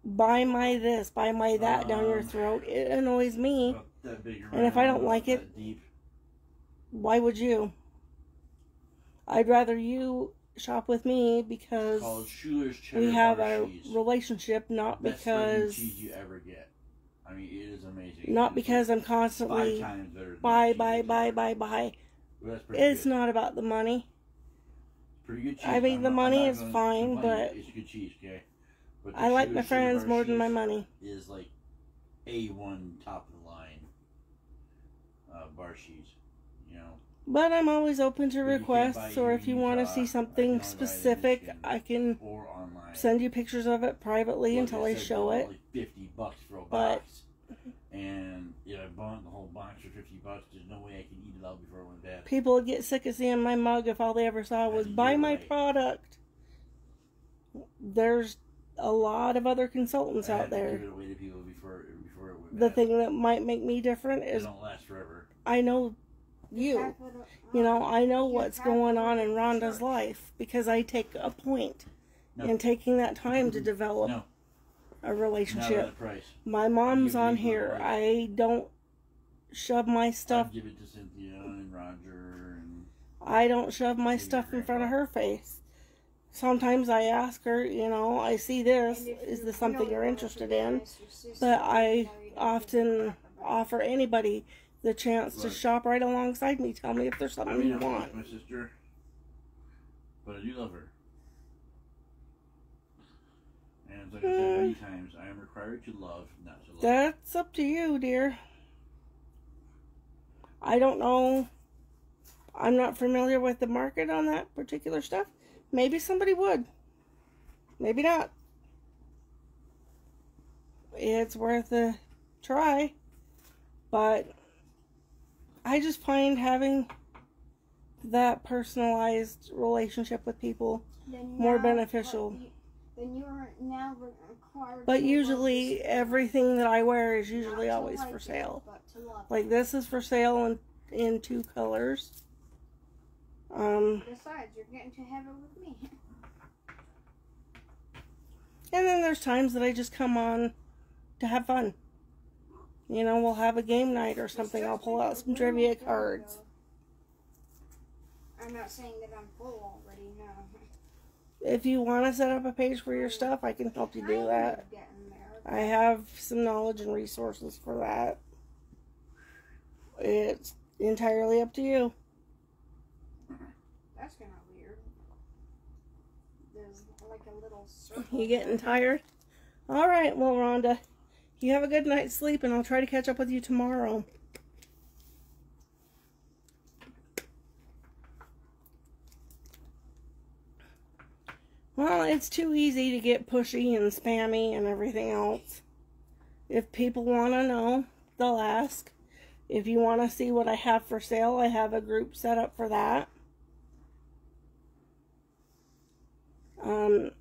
buy my this, buy my that down your throat. It annoys me. About that big around, And if I don't about like it, that deep. why would you? I'd rather you shop with me because Called Schuler's cheddar we have bar a cheese. relationship, not Best freaking because cheese you ever get. I mean, it is amazing. not It's because like I'm constantly 5 times better than buy, cheese buy, I've buy, ever- buy, buy. Well, that's pretty It's good. not about the money. Pretty good cheese. I mean, the I'm money not is gonna fine, complain. but It's good cheese, okay? But the I like my Schuler's cheddar friends bar more than my cheese money. Is like A1 top of the line bar cheese, you know. But I'm always open to But you can't requests, buy or here if you in want to Utah. see I can something only buy it in specific, Michigan I can or online. send you pictures of it privately Like until I said, show they're it. Like $50 for a But- box. And yeah, I bought the whole box for $50. There's no way I can eat it all before it went bad. People would get sick of seeing my mug if all they ever saw was And buy you're my right. product. There's a lot of other consultants I out had to there. give it away to people before it went The bad. thing that might make me different They is don't last forever. I know you. You know, I know what's going on in Rhonda's life because I take a point No. in taking that time to develop No, a not at relationship. that price. My mom's give on you here. the- I don't shove my stuff. I'd give it to Cynthia and Roger and I don't shove my Maybe stuff your in front of grandpa. her face. Sometimes I ask her, you know, I see this. Is this something you're interested in? But I often offer anybody the chance to Right. shop right alongside me. Tell me if there's I something mean, you I'm close want. to my sister, but I do love her. And like I said many times, I am required to love, not to love. That's up to you, dear. I don't know. I'm not familiar with the market on that particular stuff. Maybe somebody would. Maybe not. It's worth a try. But I just find having that personalized relationship with people more beneficial. Then you are now required. But to usually love this- everything that I wear is usually not to always like for it, sale. but to love Like this is for sale in 2 colors. it. Besides, you're getting to have it with me. And then there's times that I just come on to have fun. You know, we'll have a game night or something. I'll pull out some trivia cards. I'm not saying that I'm full already, no. If you want to set up a page for your stuff, I can help you do Kind that. of getting there. I have some knowledge and resources for that. It's entirely up to you. a little circle. You getting tired? All right, well, Rhonda, you have a good night's sleep, and I'll try to catch up with you tomorrow. Well, it's too easy to get pushy and spammy and everything else. If people want to know, they'll ask. If you want to see what I have for sale, I have a group set up for that.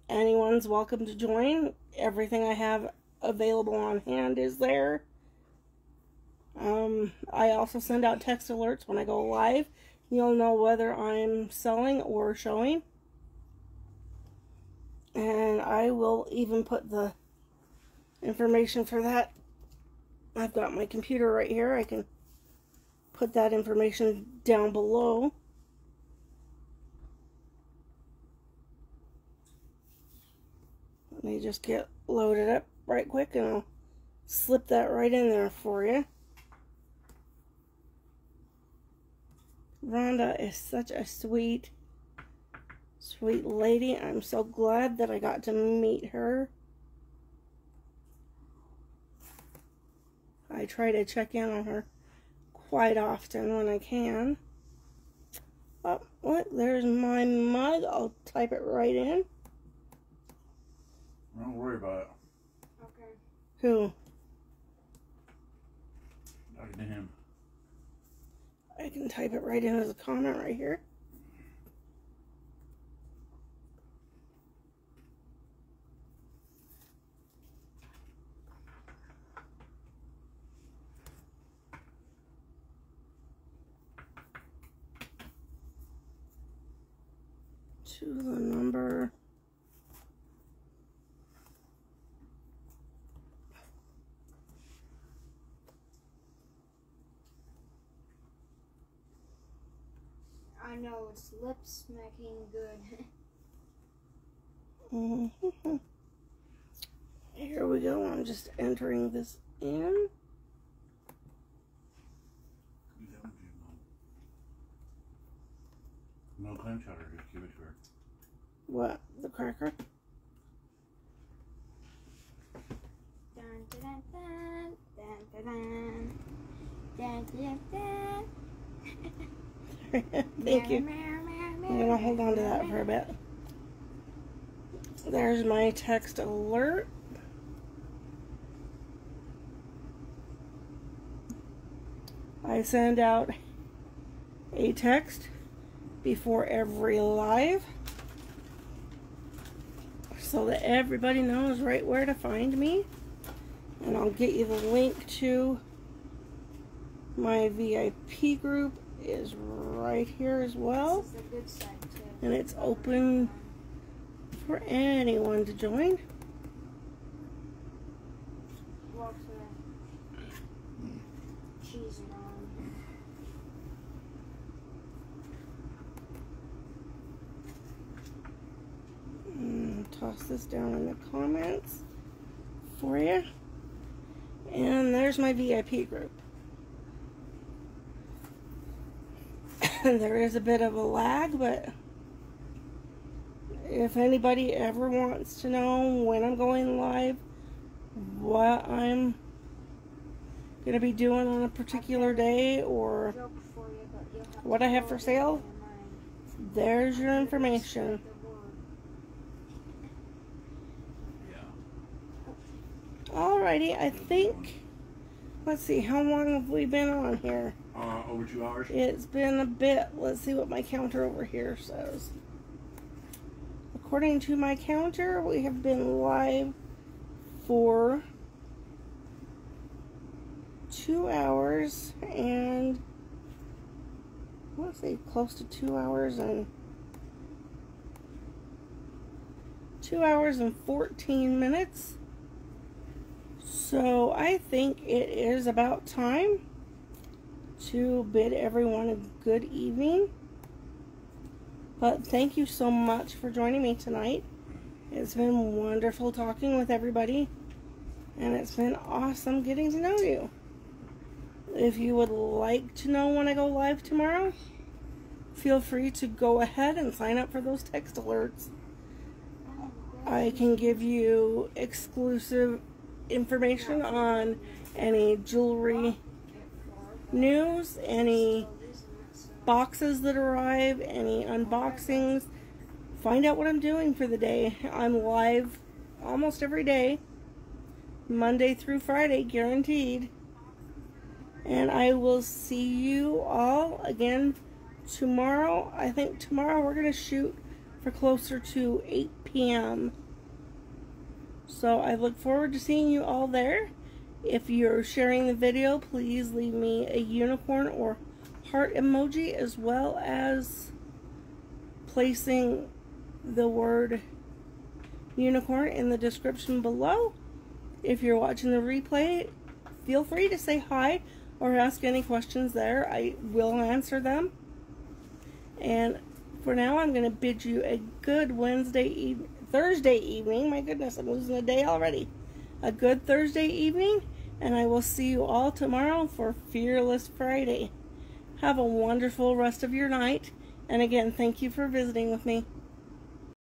Anyone's welcome to join. Everything I have available on hand is there. I also send out text alerts when I go live. You'll know whether I'm selling or showing. And I will even put the information for that. I've got my computer right here. I can put that information down below. Let me just get loaded up right quick and I'll slip that right in there for you. Rhonda is such a sweet lady. I'm so glad that I got to meet her. I try to check in on her quite often when I can. Oh, look, there's my mug. I'll type it right in. Don't worry about it. Okay. Who? Talking to him. I can type it right in as a comment right here. To the number. I know it's lip smacking good. Here we go. I'm just entering this in. No clam chowder, just give it to her. What? The cracker? Dun, dun, dun, dun, dun, dun, dun, dun, dun. Thank you. I'm going to hold on to that for a bit. There's my text alert. I send out a text before every live so that everybody knows right where to find me. And I'll get you the link to my VIP group is right here as well. This is the good side too. And it's open for anyone to join. Well, to cheese it on. Toss this down in the comments for you. And there's my VIP group. There is a bit of a lag, but if anybody ever wants to know when I'm going live, what I'm going to be doing on a particular day, or Joke for you, but you'll have what to I have go for over sale, it in your mind. there's your information. Yeah. Alrighty, I think, let's see, how long have we been on here? Over 2 hours. It's been a bit. Let's see what my counter over here says. According to my counter, we have been live for 2 hours and, let's see, close to 2 hours and 2 hours and 14 minutes. So I think it is about time to bid everyone a good evening. But thank you so much for joining me tonight. It's been wonderful talking with everybody, and it's been awesome getting to know you. If you would like to know when I go live tomorrow, feel free to go ahead and sign up for those text alerts. I can give you exclusive information on any jewelry news, any boxes that arrive, any unboxings. Find out what I'm doing for the day. I'm live almost every day, Monday through Friday, guaranteed. And I will see you all again tomorrow. I think tomorrow we're going to shoot for closer to 8 p.m. So I look forward to seeing you all there. If you're sharing the video, please leave me a unicorn or heart emoji, as well as placing the word unicorn in the description below. If you're watching the replay, feel free to say hi or ask any questions there. I will answer them. And for now, I'm going to bid you a good Thursday evening. My goodness, I'm losing a day already. A good Thursday evening, and I will see you all tomorrow for Fearless Friday. Have a wonderful rest of your night. And again, thank you for visiting with me.